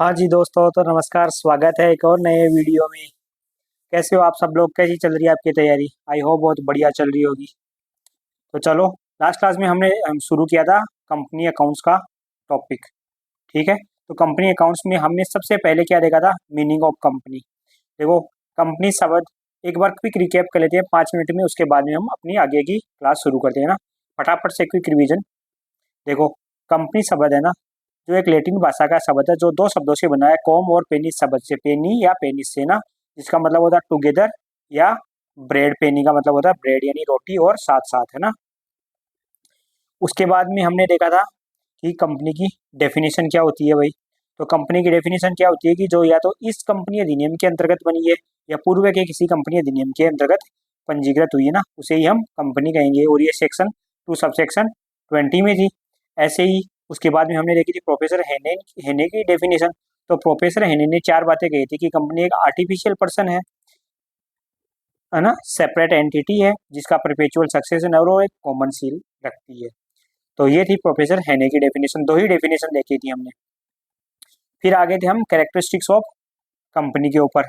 हाँ जी दोस्तों, तो नमस्कार। स्वागत है एक और नए वीडियो में। कैसे हो आप सब लोग? कैसी चल रही है आपकी तैयारी? आई होप बहुत बढ़िया चल रही होगी। तो चलो, लास्ट क्लास में हमने शुरू किया था कंपनी अकाउंट्स का टॉपिक। ठीक है, तो कंपनी अकाउंट्स में हमने सबसे पहले क्या देखा था? Meaning of company. देखो, कंपनी शब्द एक बार क्विक रिकैप कर लेते हैं 5 मिनट में, उसके बाद में हम अपनी आगे की क्लास शुरू करते हैं ना। फटाफट से क्विक रिवीजन। देखो, कंपनी शब्द है ना, जो एक लैटिन भाषा का शब्द है, जो दो शब्दों से बना है, कॉम और पेनिस शब्द से। पेनी या पेनिस से ना, जिसका मतलब होता है टुगेदर, या ब्रेड। पेनी का मतलब होता है ब्रेड यानी रोटी, और साथ साथ, है ना। उसके बाद में हमने देखा था कि कंपनी की डेफिनेशन क्या होती है भाई। तो कंपनी की डेफिनेशन क्या होती है कि जो या तो इस कंपनी अधिनियम के अंतर्गत बनी है, या पूर्व के किसी कंपनी अधिनियम के अंतर्गत पंजीकृत हुई है ना, उसे ही हम कंपनी कहेंगे। और ये सेक्शन 2 सब सेक्शन 20 में थी। ऐसे ही उसके बाद में हमने देखी थी प्रोफेसर हेने हेने की डेफिनेशन। तो प्रोफेसर हेने ने 4 बातें कही थी कि कंपनी एक आर्टिफिशियल पर्सन है ना, सेपरेट एंटिटी है जिसका परपेचुअल सक्सेशन है, और वो एक कॉमन सील रखती है। तो ये थी प्रोफेसर हेने की डेफिनेशन। दो ही डेफिनेशन देखी थी हमने। फिर आगे थे हम कैरेक्टरिस्टिक्स ऑफ कंपनी के ऊपर।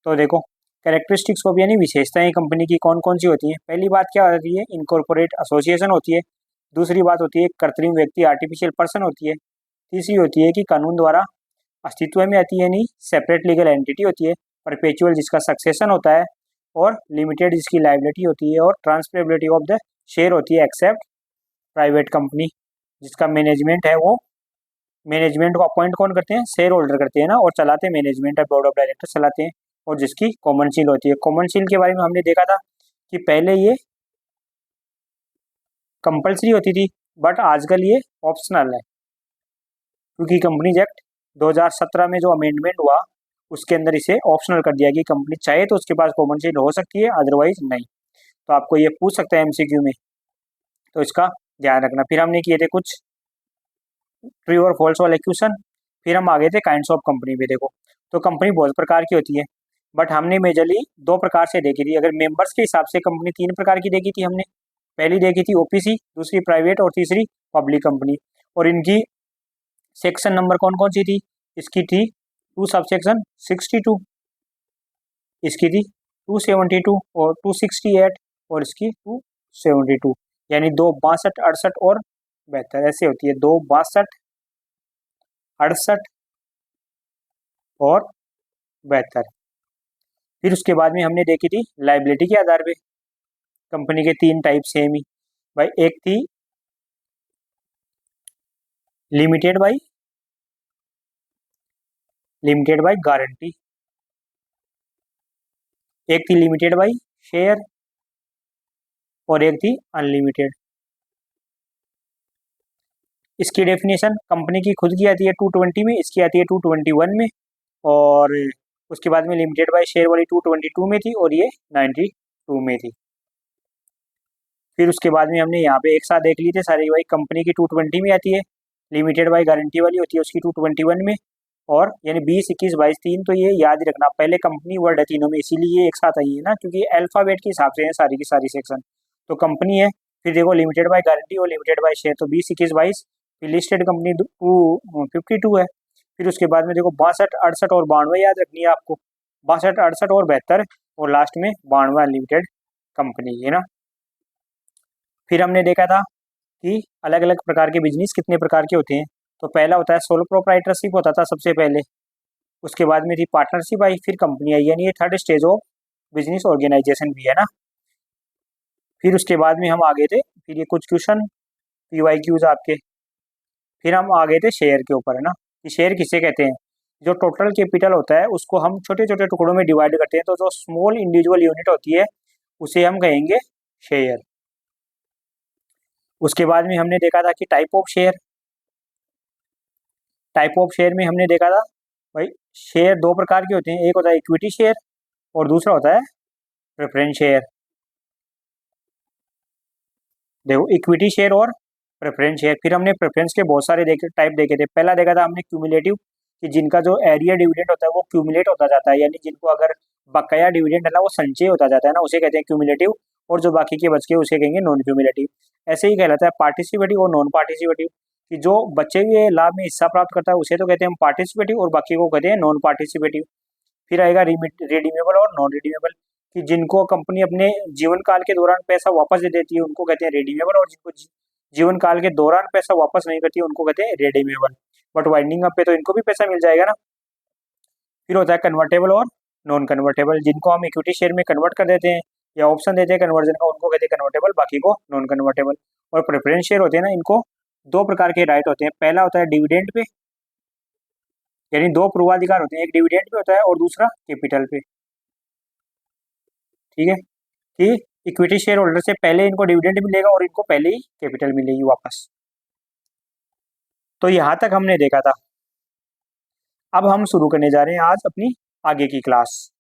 तो देखो, कैरेक्टरिस्टिक्स ऑफ यानी विशेषताएं कंपनी की कौन कौन सी होती हैं। पहली बात क्या होती है? इनकॉर्पोरेट एसोसिएशन होती है। दूसरी बात होती है कृत्रिम व्यक्ति, आर्टिफिशियल पर्सन होती है। तीसरी होती है कि कानून द्वारा अस्तित्व में आती है, यानी सेपरेट लीगल एंटिटी होती है। परपेचुअल जिसका सक्सेशन होता है, और लिमिटेड जिसकी लाइबिलिटी होती है, और ट्रांसफरेबिलिटी ऑफ द शेयर होती है, एक्सेप्ट प्राइवेट कंपनी जिसका मैनेजमेंट है, वो मैनेजमेंट को अपॉइंट कौन करते हैं? शेयर होल्डर करते हैं ना, और चलाते हैं मैनेजमेंट है, बोर्ड ऑफ डायरेक्टर चलाते हैं। और जिसकी कॉमन सील होती है। कॉमन सील के बारे में हमने देखा था कि पहले ये कंपलसरी होती थी, बट आजकल ये ऑप्शनल है, क्योंकि कंपनीज एक्ट 2017 में जो अमेंडमेंट हुआ, उसके अंदर इसे ऑप्शनल कर दिया कि कंपनी चाहे तो उसके पास कॉमन सील हो सकती है, अदरवाइज नहीं। तो आपको ये पूछ सकता है एमसीक्यू में, तो इसका ध्यान रखना। फिर हमने किए थे कुछ ट्रू और फॉल्स वाले क्वेश्चन। फिर हम आ गए थे काइंड्स ऑफ कंपनी पे। देखो, तो कंपनी बहुत प्रकार की होती है, बट हमने मेजरली 2 प्रकार से देखी थी। अगर मेंबर्स के हिसाब से कंपनी 3 प्रकार की देखी थी हमने। पहली देखी थी ओपीसी, दूसरी प्राइवेट, और तीसरी पब्लिक कंपनी। और इनकी सेक्शन नंबर कौन कौन सी थी? इसकी थी 2 सब सेक्शन 62, इसकी थी 272 और 268, और इसकी 272। यानी 2 62 68 और 72 ऐसे होती है। 2 62 68 और 72। फिर उसके बाद में हमने देखी थी लाइबिलिटी के आधार पे कंपनी के 3 टाइप सेम ही भाई। एक थी लिमिटेड बाई गारंटी, एक थी लिमिटेड बाई शेयर, और एक थी अनलिमिटेड। इसकी डेफिनेशन कंपनी की खुद की आती है 220 में, इसकी आती है 221 में। और उसके बाद में लिमिटेड बाई शेयर वाली 222 में थी, और ये 92 में थी। फिर उसके बाद में हमने यहाँ पे एक साथ देख ली थे सारी भाई। कंपनी की 220 में आती है, लिमिटेड बाई गारंटी वाली होती है उसकी 221 में। और यानी 20 21 22 3, तो ये याद रखना, पहले कंपनी वर्ड है तीनों में, इसीलिए ये एक साथ आई है ना, क्योंकि अल्फाबेट के हिसाब से है सारी की सारी सेक्शन। तो कंपनी है, फिर देखो लिमिटेड बाई गारंटी और लिमिटेड बाई शेयर, तो 20 21 22। फिर लिस्टेड कंपनी 252 है। फिर उसके बाद में देखो 62 68 और 92 याद रखनी है आपको। 62 68 और 72, और लास्ट में 92 अनलिमिटेड कंपनी है ना। फिर हमने देखा था कि अलग अलग प्रकार के बिजनेस कितने प्रकार के होते हैं। तो पहला होता है सोलो प्रोप्राइटरशिप, होता था सबसे पहले। उसके बाद में थी पार्टनरशिप आई, फिर कंपनी आई, यानी ये third stage of business organisation भी है ना। फिर उसके बाद में हम आगे थे, फिर ये कुछ क्वेश्चन पीवाई क्यूज आपके। फिर हम आ गए थे शेयर के ऊपर, है ना, कि शेयर किसे कहते हैं। जो टोटल कैपिटल होता है उसको हम छोटे छोटे टुकड़ों में डिवाइड करते हैं, तो जो स्मॉल इंडिविजुअल यूनिट होती है उसे हम कहेंगे शेयर। उसके बाद में हमने देखा था कि टाइप ऑफ शेयर में हमने देखा था भाई, शेयर 2 प्रकार के होते हैं। एक होता है इक्विटी शेयर, और दूसरा होता है प्रेफरेंस शेयर। देखो, इक्विटी शेयर और प्रेफरेंस शेयर। फिर हमने प्रेफरेंस के बहुत सारे टाइप देखे थे। पहला देखा था हमने क्यूमुलेटिव, कि जिनका जो एरिया डिविडेंड होता है वो क्यूमुलेट होता जाता है, यानी जिनको अगर बकाया डिविडेंड है ना वो संचय होता जाता है ना, उसे कहते हैं क्यूमुलेटिव। और जो बाकी के बच के उसे कहेंगे नॉन क्यूमुलेटिव। ऐसे ही कहलाता है पार्टिसिपेटिव और नॉन पार्टिसिपेटिव। कि जो बच्चे भी लाभ में हिस्सा प्राप्त करता है उसे तो कहते हैं हम पार्टिसिपेटिव, और बाकी को कहते हैं नॉन पार्टिसिपेटिव। फिर आएगा रिडीमेबल और नॉन रिडीमेबल, कि जिनको कंपनी अपने जीवन काल के दौरान पैसा वापस दे देती है उनको कहते हैं रिडीमेबल, और जिनको जीवन काल के दौरान पैसा वापस नहीं करती है उनको कहते हैं रिडीमेबल। बट वाइंडिंग अप पे तो इनको भी पैसा मिल जाएगा ना। फिर होता है कन्वर्टेबल और नॉन कन्वर्टेबल, जिनको हम इक्विटी शेयर में कन्वर्ट कर देते हैं या ऑप्शन देते हैं कन्वर्जन का, उनको कहते हैं कन्वर्टेबल, बाकी को नॉन कन्वर्टेबल। और प्रेफरेंस शेयर होते हैं ना, इनको दो प्रकार के राइट होते हैं। पहला होता है डिविडेंड पे, यानी दो पूर्वाधिकार होते हैं, एक डिविडेंड पे होता है और दूसरा कैपिटल पे। ठीक है, कि इक्विटी शेयर होल्डर से पहले इनको डिविडेंड मिलेगा और इनको पहले ही कैपिटल मिलेगी वापस। तो यहां तक हमने देखा था। अब हम शुरू करने जा रहे हैं आज अपनी आगे की क्लास।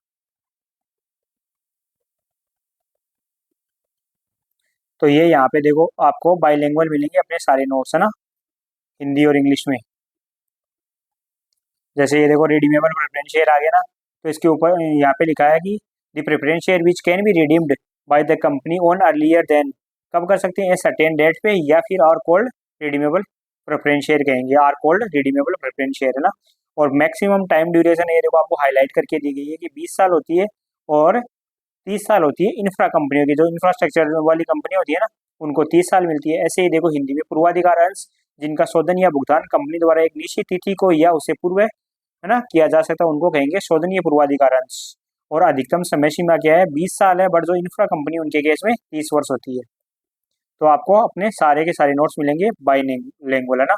तो ये यहाँ पे देखो आपको बाइलिंगुअल मिलेंगे अपने सारे नोट्स, है ना, हिंदी और इंग्लिश में। जैसे ये देखो रिडीमेबल प्रेफरेंस शेयर आ गया ना, तो इसके ऊपर यहाँ पे लिखा है कि the preference share which can be redeemed by the company on earlier than, कब कर सकते हैं, सर्टेन डेट पे, या फिर are called redeemable preference share कहेंगे, are called redeemable preference share, है ना। और मैक्सिमम टाइम ड्यूरेशन ये देखो आपको हाईलाइट करके दी गई है कि 20 साल होती है और 30 साल होती है इंफ्रा कंपनियों की, जो इंफ्रास्ट्रक्चर वाली कंपनी होती है ना उनको 30 साल मिलती है। ऐसे ही देखो हिंदी में पूर्वाधिकार अंश जिनका शोधन या भुगतान कंपनी द्वारा एक निश्चित तिथि को या उससे पूर्व, है ना, किया जा सकता है, उनको कहेंगे शोधनीय पूर्वाधिकार अंश। और अधिकतम समय सीमा क्या है, 20 साल है, बट जो इंफ्रा कंपनी उनके केस में 30 वर्ष होती है। तो आपको अपने सारे के सारे नोट्स मिलेंगे बाइलिंगुअल, है ना।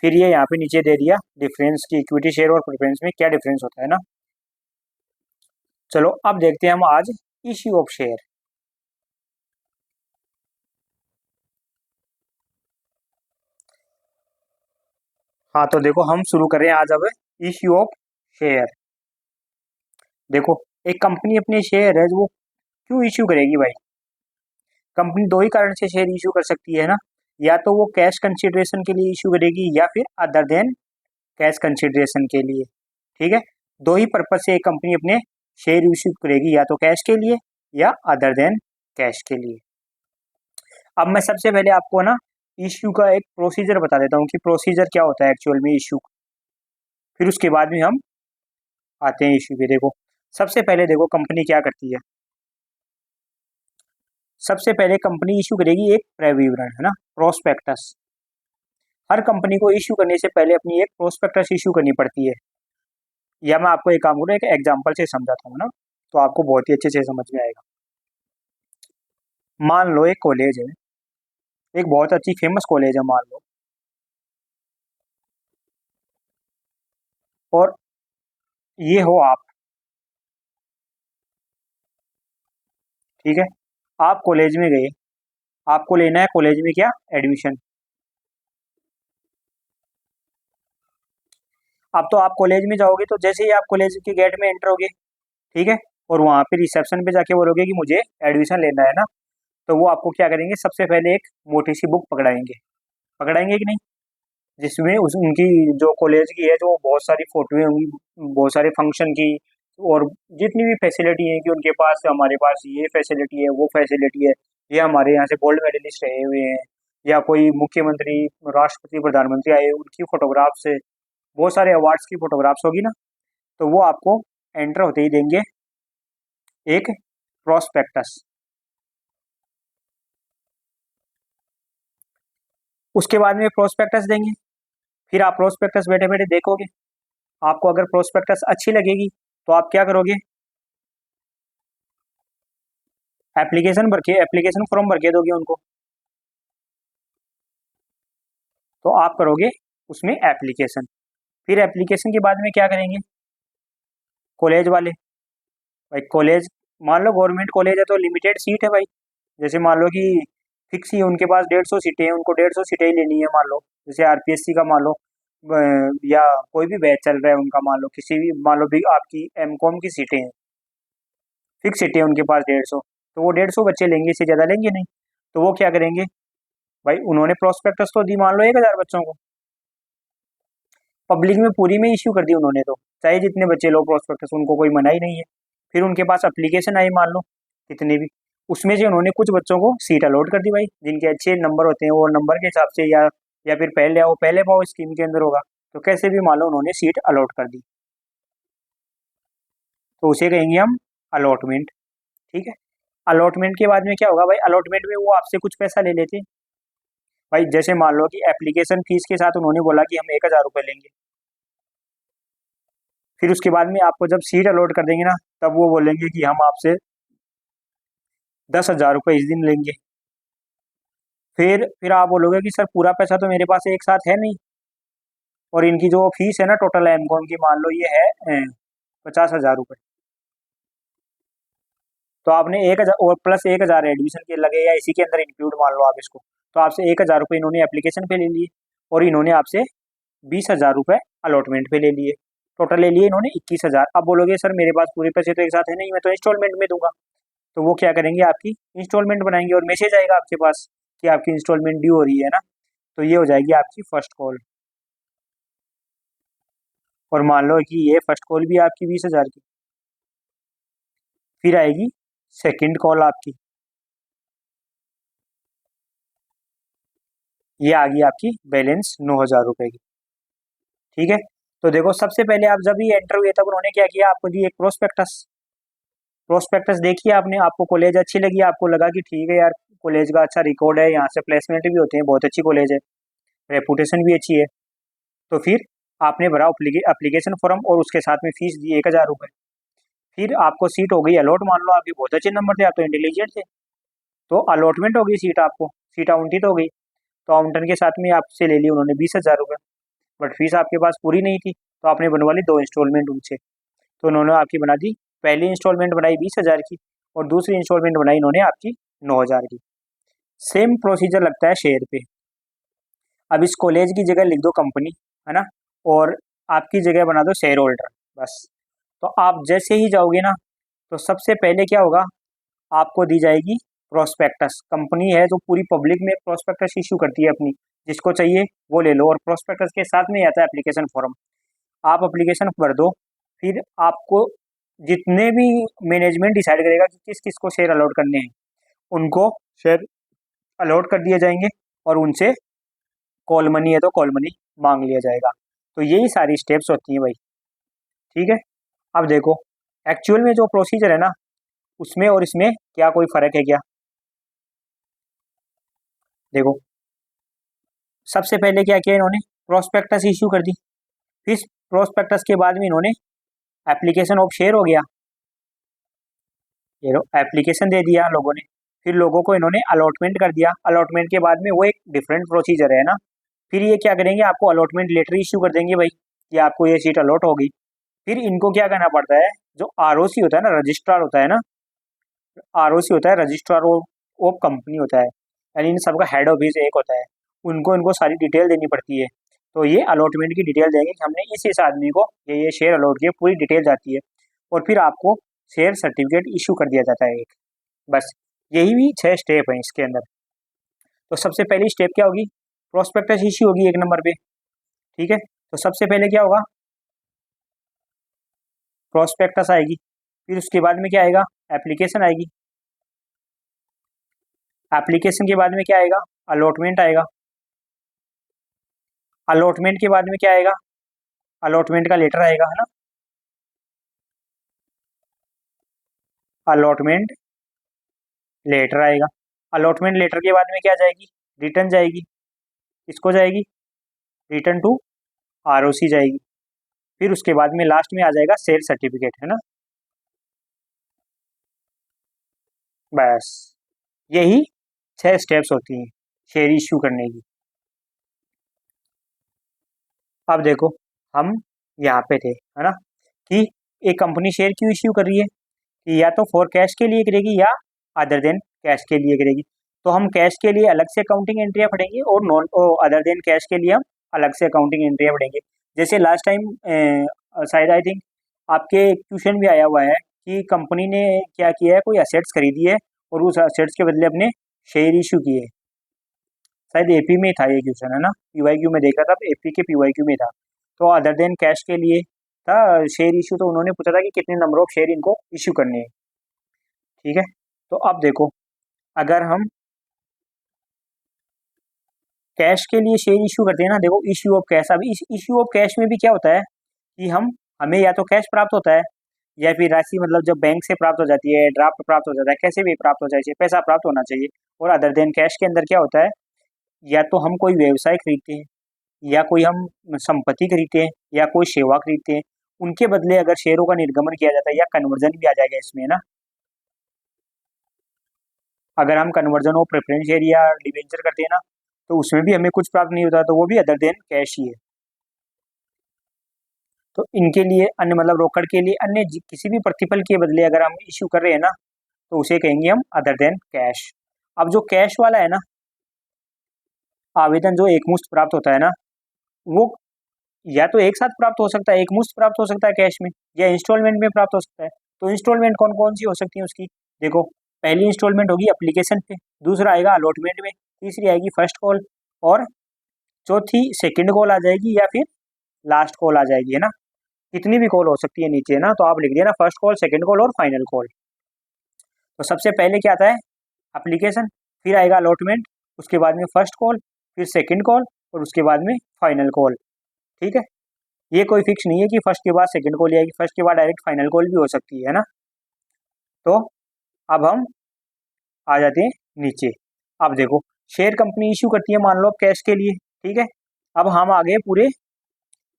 फिर ये यहाँ पे नीचे दे दिया डिफरेंस की इक्विटी शेयर और प्रेफरेंस में क्या डिफरेंस होता है ना। चलो अब देखते हैं हम आज इश्यू ऑफ शेयर। हाँ तो देखो हम शुरू कर रहे हैं आज अब इश्यू ऑफ शेयर। देखो एक कंपनी अपने शेयर है जो वो क्यों इश्यू करेगी भाई। कंपनी दो ही कारण से शेयर इश्यू कर सकती है ना, या तो वो कैश कंसिडरेशन के लिए इश्यू करेगी या फिर अदर देन कैश कंसिडरेशन के लिए। ठीक है, दो ही पर्पज से एक कंपनी अपने शेयर इश्यू करेगी, या तो कैश के लिए या अदर देन कैश के लिए। अब मैं सबसे पहले आपको ना इश्यू का एक प्रोसीजर बता देता हूँ कि प्रोसीजर क्या होता है एक्चुअल में इश्यू, फिर उसके बाद में हम आते हैं इश्यू पे। देखो सबसे पहले देखो कंपनी क्या करती है। सबसे पहले कंपनी इश्यू करेगी एक क्रय विवरण, है ना, प्रोस्पेक्टस। हर कंपनी को इश्यू करने से पहले अपनी एक प्रोस्पेक्टस इश्यू करनी पड़ती है। या मैं आपको एक काम करूँ, एक एग्जांपल से समझाता हूँ ना, तो आपको बहुत ही अच्छे से समझ में आएगा। मान लो एक कॉलेज है, एक बहुत अच्छी फेमस कॉलेज है मान लो, और ये हो आप, ठीक है, आप कॉलेज में गए, आपको लेना है कॉलेज में क्या, एडमिशन। अब तो आप कॉलेज में जाओगे तो जैसे ही आप कॉलेज के गेट में एंटर होगे, ठीक है, और वहाँ पे रिसेप्शन पे जाके बोलोगे कि मुझे एडमिशन लेना है ना, तो वो आपको क्या करेंगे, सबसे पहले एक मोटी सी बुक पकड़ाएंगे, पकड़ाएंगे कि नहीं, जिसमें उस उनकी जो कॉलेज की है जो बहुत सारी फोटोएं होंगी, बहुत सारे फंक्शन की, और जितनी भी फैसिलिटी है कि उनके पास, हमारे पास ये फैसिलिटी है वो फैसिलिटी है, ये हमारे यहाँ से गोल्ड मेडलिस्ट रहे हुए हैं, या कोई मुख्यमंत्री, राष्ट्रपति, प्रधानमंत्री आए उनकी फोटोग्राफ्स है, बहुत सारे अवार्ड्स की फोटोग्राफ्स होगी ना, तो वो आपको एंटर होते ही देंगे एक प्रोस्पेक्टस। उसके बाद में प्रोस्पेक्टस देंगे, फिर आप प्रोस्पेक्टस बैठे बैठे देखोगे, आपको अगर प्रोस्पेक्टस अच्छी लगेगी तो आप क्या करोगे, एप्लीकेशन भर के, एप्लीकेशन फॉर्म भर के दोगे उनको। तो आप करोगे उसमें एप्लीकेशन, फिर एप्लीकेशन के बाद में क्या करेंगे कॉलेज वाले, भाई कॉलेज, मान लो गवर्नमेंट कॉलेज है तो लिमिटेड सीट है भाई, जैसे मान लो कि फिक्स ही है उनके पास 150 सीटें हैं, उनको 150 सीटें ही लेनी है मान लो, जैसे आरपीएससी का मान लो, या कोई भी बैच चल रहा है उनका, मान लो किसी भी, मान लो भी आपकी एमकॉम की सीटें हैं, फिक्स सीटें हैं उनके पास 150, तो वो 150 बच्चे लेंगे, इससे ज़्यादा लेंगे नहीं। तो वो क्या करेंगे भाई, उन्होंने प्रोस्पेक्टस तो दी मान लो 1000 बच्चों को, पब्लिक में पूरी में इश्यू कर दी उन्होंने, तो चाहे जितने बच्चे लो प्रोस्पेक्टस, उनको कोई मना ही नहीं है। फिर उनके पास एप्लीकेशन आई मान लो कितने भी, उसमें से उन्होंने कुछ बच्चों को सीट अलॉट कर दी भाई, जिनके अच्छे नंबर होते हैं वो नंबर के हिसाब से, या या फिर पहले आओ पहले पाओ स्कीम के अंदर होगा। तो कैसे भी मान लो उन्होंने सीट अलॉट कर दी, तो उसे कहेंगे हम अलॉटमेंट। ठीक है। अलॉटमेंट के बाद में क्या होगा भाई, अलॉटमेंट में वो आपसे कुछ पैसा ले लेते हैं भाई। जैसे मान लो कि एप्लीकेशन फीस के साथ उन्होंने बोला कि हम 1,000 रुपये लेंगे, फिर उसके बाद में आपको जब सीट अलॉट कर देंगे ना, तब वो बोलेंगे कि हम आपसे 10,000 रुपये इस दिन लेंगे। फिर आप बोलोगे कि सर पूरा पैसा तो मेरे पास एक साथ है नहीं, और इनकी जो फीस है ना टोटल एमकॉम की, मान लो ये है 50,000 रुपये। तो आपने 1,000 और प्लस 1,000 एडमिशन के लगे या इसी के अंदर इंक्लूड मान लो आप इसको, तो आपसे 1,000 रुपये इन्होंने एप्लीकेशन पे ले लिए, और इन्होंने आपसे 20,000 रुपये अलॉटमेंट पे ले लिए। टोटल ले लिए इन्होंने 21,000। अब बोलोगे सर मेरे पास पूरे पैसे तो एक साथ है नहीं, मैं तो इंस्टॉलमेंट में दूंगा। तो वो क्या करेंगे, आपकी इंस्टॉलमेंट बनाएंगे और मैसेज आएगा आपके पास कि आपकी इंस्टॉलमेंट ड्यू हो रही है ना। तो ये हो जाएगी आपकी फर्स्ट कॉल। और मान लो कि ये फर्स्ट कॉल भी आपकी 20,000 की। फिर आएगी सेकंड कॉल आपकी, ये आ गई आपकी बैलेंस 9,000 रुपये की। ठीक है। तो देखो सबसे पहले आप जब ये एंटर हुए तब उन्होंने क्या किया, आपको दी एक प्रोस्पेक्टस। प्रोस्पेक्टस देखिए आपने, आपको कॉलेज अच्छी लगी, आपको लगा कि ठीक है यार कॉलेज का अच्छा रिकॉर्ड है, यहाँ से प्लेसमेंट भी होते हैं, बहुत अच्छी कॉलेज है, रेपुटेशन भी अच्छी है। तो फिर आपने भरा एप्लीकेशन फॉर्म और उसके साथ में फीस दी 1,000 रुपये। फिर आपको सीट हो गई अलॉट, मान लो आपके बहुत अच्छे नंबर थे, आप तो इंटेलिजेंट थे, तो अलॉटमेंट हो गई सीट, आपको सीट आवंटित हो गई। तो आवंटन के साथ में आपसे ले ली उन्होंने 20,000 रुपये, बट फीस आपके पास पूरी नहीं थी, तो आपने बनवा ली 2 इंस्टॉलमेंट उनसे। तो उन्होंने आपकी बना दी, पहली इंस्टॉलमेंट बनाई 20,000 की, और दूसरी इंस्टॉलमेंट बनाई इन्होंने आपकी 9,000 की। सेम प्रोसीजर लगता है शेयर पे। अब इस कॉलेज की जगह लिख दो कंपनी, है ना, और आपकी जगह बना दो शेयर होल्डर, बस। तो आप जैसे ही जाओगे ना, तो सबसे पहले क्या होगा, आपको दी जाएगी प्रोस्पेक्टस। कंपनी है जो पूरी पब्लिक में प्रोस्पेक्टस इशू करती है अपनी, जिसको चाहिए वो ले लो, और प्रोस्पेक्टस के साथ में आता है एप्लीकेशन फॉर्म। आप एप्लीकेशन भर दो, फिर आपको जितने भी मैनेजमेंट डिसाइड करेगा कि किस किस को शेयर अलॉट करने हैं, उनको शेयर अलॉट कर दिए जाएंगे, और उनसे कॉल मनी है तो कॉल मनी मांग लिया जाएगा। तो यही सारी स्टेप्स होती हैं भाई। ठीक है। अब देखो एक्चुअल में जो प्रोसीजर है ना, उसमें और इसमें क्या कोई फ़र्क है क्या। देखो सबसे पहले क्या किया इन्होंने, प्रोस्पेक्टस इशू कर दी। फिर प्रोस्पेक्टस के बाद में इन्होंने एप्लीकेशन ऑफ शेयर हो गया, ये लो एप्लीकेशन दे दिया लोगों ने। फिर लोगों को इन्होंने अलॉटमेंट कर दिया। अलॉटमेंट के बाद में वो एक डिफरेंट प्रोसीजर है ना। फिर ये क्या करेंगे, आपको अलॉटमेंट लेटर इशू कर देंगे भाई कि आपको ये सीट अलॉट होगी। फिर इनको क्या करना पड़ता है, जो आरओसी होता है ना, रजिस्ट्रार होता है ना, आरओसी होता है रजिस्ट्रार ऑफ कंपनी होता है, यानी इन सबका हेड ऑफिस एक होता है, उनको इनको सारी डिटेल देनी पड़ती है। तो ये अलॉटमेंट की डिटेल देंगे कि हमने इस आदमी को ये शेयर अलॉट किए, पूरी डिटेल जाती है। और फिर आपको शेयर सर्टिफिकेट इशू कर दिया जाता है एक, बस। यही भी 6 स्टेप हैं इसके अंदर। तो सबसे पहली स्टेप क्या होगी, प्रोस्पेक्टस इशू होगी 1 नंबर पे। ठीक है। तो सबसे पहले क्या होगा, प्रोस्पेक्टस आएगी। फिर उसके बाद में क्या आएगा, एप्लीकेशन आएगी। एप्लीकेशन के बाद में क्या आएगा, अलॉटमेंट आएगा। अलॉटमेंट के बाद में क्या आएगा, अलॉटमेंट का लेटर आएगा, है ना। अलॉटमेंट लेटर आएगा। अलॉटमेंट लेटर के बाद में क्या जाएगी, रिटर्न जाएगी। किसको जाएगी, रिटर्न टू आरओसी जाएगी। फिर उसके बाद में लास्ट में आ जाएगा शेयर सर्टिफिकेट, है ना। बस यही 6 स्टेप्स होती हैं शेयर इश्यू करने की। अब देखो हम यहाँ पे थे, है ना, कि एक कंपनी शेयर क्यों इश्यू कर रही है, कि या तो फॉर कैश के लिए करेगी या अदर देन कैश के लिए करेगी। तो हम कैश के लिए अलग से अकाउंटिंग एंट्रियाँ पढ़ेंगे, और नॉन अदर देन कैश के लिए हम अलग से अकाउंटिंग एंट्रियाँ पढ़ेंगे। जैसे लास्ट टाइम शायद आई थिंक आपके क्वेश्चन भी आया हुआ है कि कंपनी ने क्या किया है, कोई असेट्स खरीदी है और उस असेट्स के बदले अपने शेयर इशू किए। शायद एपी में था ये क्वेश्चन, है ना, पीवाईक्यू में देखा था, एपी के पीवाईक्यू में था। तो अदर देन कैश के लिए था शेयर इशू, तो उन्होंने पूछा था कि कितने नंबर ऑफ शेयर इनको इशू करने हैं। ठीक है। तो अब देखो, अगर हम कैश के लिए शेयर इशू करते हैं ना, देखो इश्यू ऑफ कैश। अब इस इश्यू ऑफ कैश में भी क्या होता है कि हमें या तो कैश प्राप्त होता है या फिर राशि, मतलब जब बैंक से प्राप्त हो जाती है, ड्राफ्ट प्राप्त हो जाता है, कैसे भी प्राप्त हो जाए, पैसा प्राप्त होना चाहिए। और अदर देन कैश के अंदर क्या होता है, या तो हम कोई व्यवसाय खरीदते हैं, या कोई हम संपत्ति खरीदते हैं, या कोई सेवा खरीदते हैं, उनके बदले अगर शेयरों का निर्गमन किया जाता है, या कन्वर्जन भी आ जाएगा इसमें ना। अगर हम कन्वर्जन ऑफ प्रेफरेंस शेयर या डिवेंचर करते हैं ना, तो उसमें भी हमें कुछ प्राप्त नहीं होता, तो वो भी अदर देन कैश ही है। तो इनके लिए अन्य, मतलब रोकड़ के लिए अन्य किसी भी प्रतिफल के बदले अगर हम इश्यू कर रहे हैं ना, तो उसे कहेंगे हम अदर देन कैश। अब जो कैश वाला है ना, आवेदन जो एकमुश्त प्राप्त होता है ना, वो या तो एक साथ प्राप्त हो सकता है, एक मुश्त प्राप्त हो सकता है कैश में, या इंस्टॉलमेंट में प्राप्त हो सकता है। तो इंस्टॉलमेंट कौन कौन सी हो सकती है उसकी, देखो पहली इंस्टॉलमेंट होगी एप्लीकेशन पे, दूसरा आएगा अलॉटमेंट में, तीसरी आएगी फर्स्ट कॉल, और चौथी सेकंड कॉल आ जाएगी, या फिर लास्ट कॉल आ जाएगी, है ना। कितनी भी कॉल हो सकती है नीचे ना, तो आप लिख दिया ना फर्स्ट कॉल, सेकंड कॉल और फाइनल कॉल। तो सबसे पहले क्या आता है, एप्लीकेशन, फिर आएगा अलॉटमेंट, उसके बाद में फर्स्ट कॉल, फिर सेकंड कॉल, और उसके बाद में फाइनल कॉल। ठीक है, ये कोई फिक्स नहीं है कि फर्स्ट के बाद सेकंड कॉल आएगी, फर्स्ट के बाद डायरेक्ट फाइनल कॉल भी हो सकती है ना। तो अब हम आ जाते हैं नीचे। अब देखो, शेयर कंपनी इशू करती है मान लो कैश के लिए, ठीक है। अब हम आ गए पूरे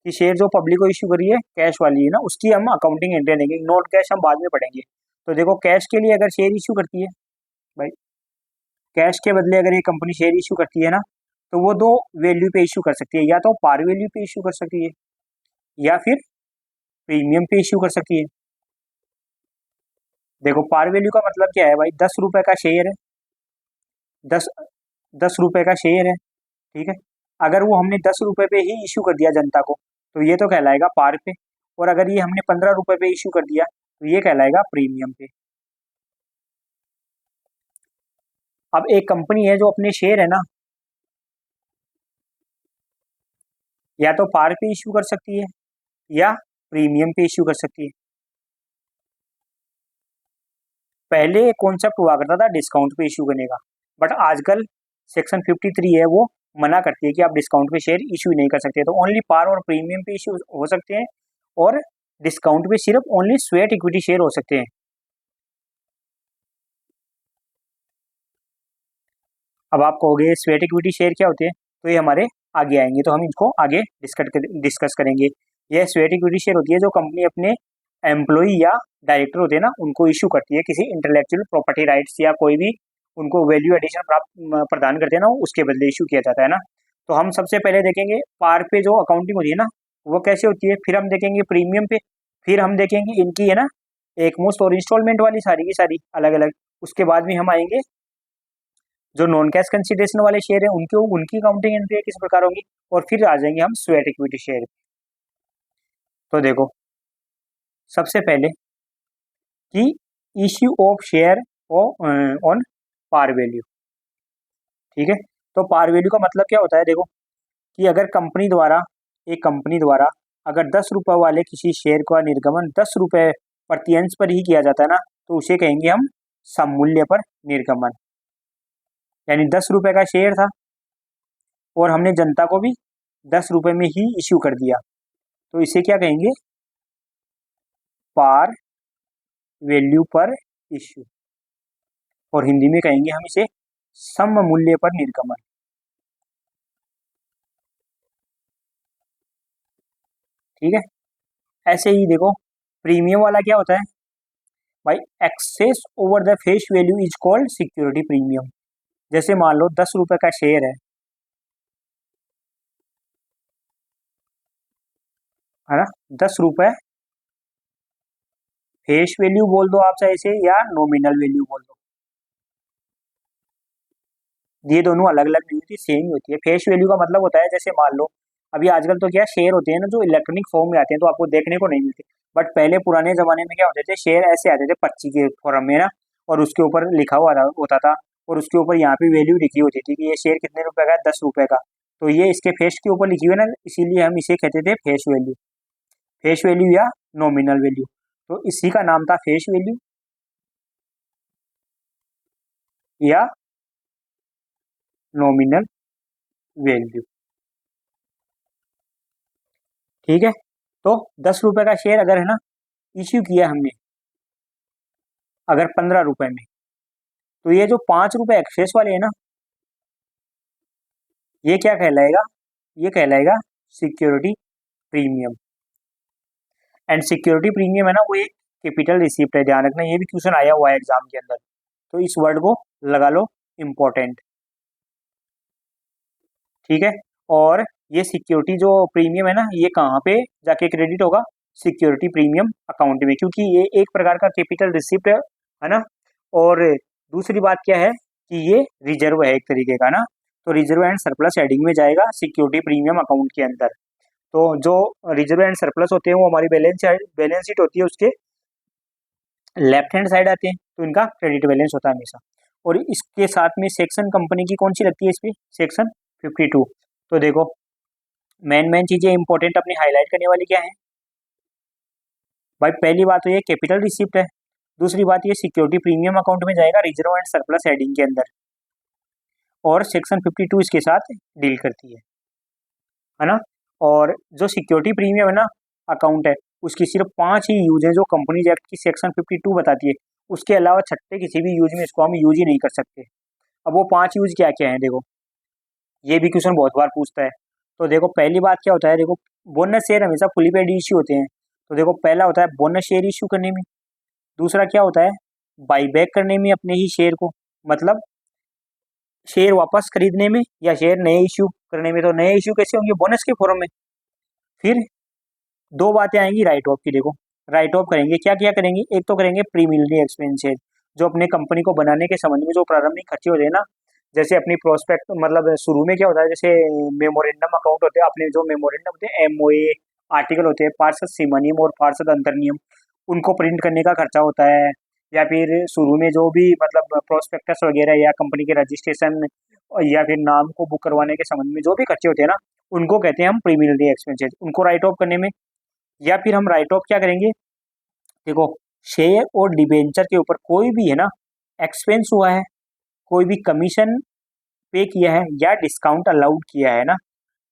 कि शेयर जो पब्लिक को इशू करी है कैश वाली है ना, उसकी हम अकाउंटिंग एंट्री देंगे, नॉन कैश हम बाद में पढ़ेंगे। तो देखो कैश के लिए अगर शेयर इशू करती है भाई, कैश के बदले अगर ये कंपनी शेयर इशू करती है ना, तो वो दो वैल्यू पे इशू कर सकती है, या तो पार वैल्यू पे इशू कर सकती है, या फिर प्रीमियम पे इशू कर सकती है। देखो पार वैल्यू का मतलब क्या है भाई, 10 रुपए का शेयर है, 10 10 रुपए का शेयर है, ठीक है। अगर वो हमने 10 रुपए पे ही इशू कर दिया जनता को, तो ये तो कहलाएगा पार पे। और अगर ये हमने 15 रुपए पे इशू कर दिया, तो ये कहलाएगा प्रीमियम पे। अब एक कंपनी है जो अपने शेयर है ना, या तो पार पे इशू कर सकती है, या प्रीमियम पे इशू कर सकती है। पहले एक कॉन्सेप्ट हुआ करता था डिस्काउंट पे इशू करने का, बट आजकल सेक्शन 53 है, वो मना करती है कि आप डिस्काउंट पे शेयर इशू नहीं कर सकते। तो ओनली पार और प्रीमियम पे इशू हो सकते हैं, और डिस्काउंट पे सिर्फ ओनली स्वेट इक्विटी शेयर हो सकते हैं। अब आप कहोगे स्वेट इक्विटी शेयर क्या होते हैं, तो ये हमारे आगे आएंगे, तो हम इनको आगे डिस्कस करेंगे। यह स्वेट इक्विटी शेयर होती है जो कंपनी अपने एम्प्लॉई या डायरेक्टर होते हैं ना, उनको इशू करती है किसी इंटेलेक्चुअल प्रॉपर्टी राइट्स, या कोई भी उनको वैल्यू एडिशन प्राप्त प्रदान करते हैं ना, उसके बदले इशू किया जाता है ना। तो हम सबसे पहले देखेंगे पार पे जो अकाउंटिंग होती है ना, वो कैसे होती है, फिर हम देखेंगे प्रीमियम पे, फिर हम देखेंगे इनकी है ना एक मुश्त और इंस्टॉलमेंट वाली सारी की सारी अलग अलग। उसके बाद में हम आएंगे जो नॉन कैश कंसिडरेशन वाले शेयर हैं उनके, उनकी काउंटिंग एंट्री किस प्रकार होगी, और फिर आ जाएंगे हम स्वेट इक्विटी शेयर। तो देखो सबसे पहले कि issue of share on par value, ठीक है। तो पार वैल्यू का मतलब क्या होता है, देखो कि अगर कंपनी द्वारा, एक कंपनी द्वारा अगर 10 रुपए वाले किसी शेयर का निर्गमन 10 रुपए प्रति अंश पर ही किया जाता है ना, तो उसे कहेंगे हम सममूल्य पर निर्गमन। यानी 10 रुपए का शेयर था, और हमने जनता को भी 10 रुपए में ही इश्यू कर दिया, तो इसे क्या कहेंगे, पार वैल्यू पर इश्यू, और हिंदी में कहेंगे हम इसे सम मूल्य पर निर्गमन। ठीक है, ऐसे ही देखो प्रीमियम वाला क्या होता है भाई, excess over the face value is called security premium. जैसे मान लो 10 रुपए का शेयर है ना, 10 रुपए फेस वैल्यू बोल दो आप चाहे इसे, या नॉमिनल वैल्यू बोल दो, ये दोनों अलग अलग नहीं होती, सेम ही होती है। फेस वैल्यू का मतलब होता है, जैसे मान लो अभी आजकल तो क्या शेयर होते हैं ना जो इलेक्ट्रॉनिक फॉर्म में आते हैं, तो आपको देखने को नहीं मिलते। बट पहले पुराने जमाने में क्या होते थे, शेयर ऐसे आते थे पर्ची के फॉर्म में ना, और उसके ऊपर लिखा हुआ होता था, और उसके ऊपर यहाँ पे वैल्यू लिखी होती थी कि ये शेयर कितने रुपए का है, 10 रुपए का। तो ये इसके फेस के ऊपर लिखी हुई है ना, इसीलिए हम इसे कहते थे फेस वैल्यू। फेस वैल्यू या नॉमिनल वैल्यू, तो इसी का नाम था फेस वैल्यू या नॉमिनल वैल्यू। ठीक है, तो 10 रुपए का शेयर अगर है ना इश्यू किया हमने, अगर 15 रुपए में, तो ये जो 5 रुपए एक्सेस वाले है ना, ये क्या कहलाएगा, ये कहलाएगा security premium. And security premium है ना, वो एक कैपिटल रिसिप्ट है, ध्यान रखना, ये भी क्वेश्चन आया हुआ है एग्जाम के अंदर, तो इस वर्ड को लगा लो इम्पोर्टेंट। ठीक है, और ये सिक्योरिटी जो प्रीमियम है ना, ये कहाँ पे जाके क्रेडिट होगा, सिक्योरिटी प्रीमियम अकाउंट में, क्योंकि ये एक प्रकार का कैपिटल रिसिप्ट है ना। और दूसरी बात क्या है कि ये रिजर्व है एक तरीके का ना, तो रिजर्व एंड सरप्लस हेडिंग में जाएगा सिक्योरिटी प्रीमियम अकाउंट के अंदर। तो जो रिजर्व एंड सरप्लस होते हैं वो हमारी बैलेंस शीट होती है, उसके लेफ्ट हैंड साइड आते हैं, तो इनका क्रेडिट बैलेंस होता है हमेशा। और इसके साथ में सेक्शन कंपनी की कौन सी लगती है इस पर, सेक्शन 52। तो देखो मेन मेन चीजें इंपॉर्टेंट अपनी हाईलाइट करने वाली क्या है भाई, पहली बात तो ये कैपिटल रिसिप्ट है, दूसरी बात ये सिक्योरिटी प्रीमियम अकाउंट में जाएगा रिजर्व एंड सरप्लस हेडिंग के अंदर, और सेक्शन 52 इसके साथ डील करती है ना। और जो सिक्योरिटी प्रीमियम है ना अकाउंट है, उसकी सिर्फ 5 ही यूज है जो कंपनीज एक्ट की सेक्शन 52 बताती है, उसके अलावा छठे किसी भी यूज में इसको हम यूज ही नहीं कर सकते। अब वो 5 यूज क्या क्या है देखो, ये भी क्वेश्चन बहुत बार पूछता है। तो देखो पहली बात क्या होता है, देखो बोनस शेयर हमेशा फुली पेड इश्यू होते हैं, तो देखो पहला होता है बोनस शेयर इश्यू करने में, दूसरा क्या होता है बाई बैक करने में अपने ही शेयर को, मतलब शेयर वापस खरीदने में, या शेयर नए इश्यू करने में। तो नए इश्यू कैसे होंगे, बोनस के फॉर्म में। फिर दो बातें आएंगी राइट ऑफ की, देखो राइट ऑफ करेंगे, क्या क्या करेंगे, एक तो करेंगे प्री मिलिटरी एक्सपेंसेस, जो अपने कंपनी को बनाने के संबंध में जो प्रारंभिक खर्चे होते हैं ना, जैसे अपनी प्रोस्पेक्ट, मतलब शुरू में क्या होता है, जैसे मेमोरेंडम अकाउंट होते हैं, अपने जो मेमोरेंडम होते हैं, एमओए आर्टिकल होते हैं, पार्षद सीमानियम और पार्षद अंतरनियम, उनको प्रिंट करने का खर्चा होता है, या फिर शुरू में जो भी मतलब प्रोस्पेक्टस वगैरह या कंपनी के रजिस्ट्रेशन या फिर नाम को बुक करवाने के संबंध में जो भी खर्चे होते हैं ना, उनको कहते हैं हम प्रीमिलियरी एक्सपेंसेस, उनको राइट ऑफ करने में। या फिर हम राइट ऑफ क्या करेंगे, देखो शेयर और डिबेंचर के ऊपर कोई भी है ना एक्सपेंस हुआ है, कोई भी कमीशन पे किया है या डिस्काउंट अलाउड किया है ना,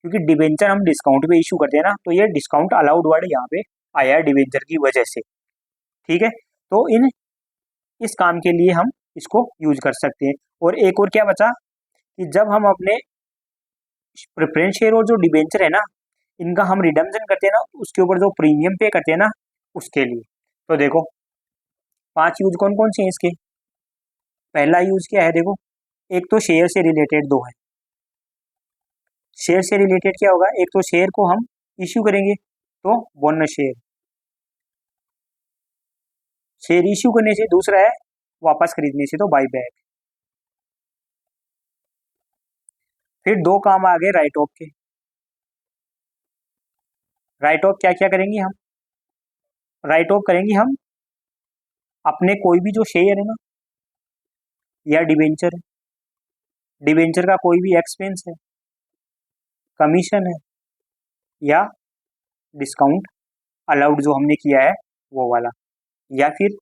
क्योंकि डिबेंचर हम डिस्काउंट पे इशू करते हैं ना, तो ये डिस्काउंट अलाउड वर्ड यहाँ पे आया है डिबेंचर की वजह से। ठीक है, तो इन इस काम के लिए हम इसको यूज कर सकते हैं। और एक और क्या बचा कि जब हम अपने प्रेफरेंस शेयर और जो डिबेंचर है ना, इनका हम रिडम्पशन करते हैं ना, उसके ऊपर जो प्रीमियम पे करते हैं ना, उसके लिए। तो देखो 5 यूज कौन कौन से हैं इसके, पहला यूज क्या है देखो, एक तो शेयर से रिलेटेड दो है। शेयर से रिलेटेड क्या होगा, एक तो शेयर को हम इश्यू करेंगे तो बोनस शेयर, शेयर इश्यू करने से, दूसरा है वापस खरीदने से तो बाई बैक। फिर दो काम आ गए राइट ऑफ के, राइट ऑफ क्या क्या करेंगे हम, राइट ऑफ करेंगे हम अपने कोई भी जो शेयर है ना, या डिबेंचर है, डिबेंचर का कोई भी एक्सपेंस है, कमीशन है, या डिस्काउंट अलाउड जो हमने किया है वो वाला, या फिर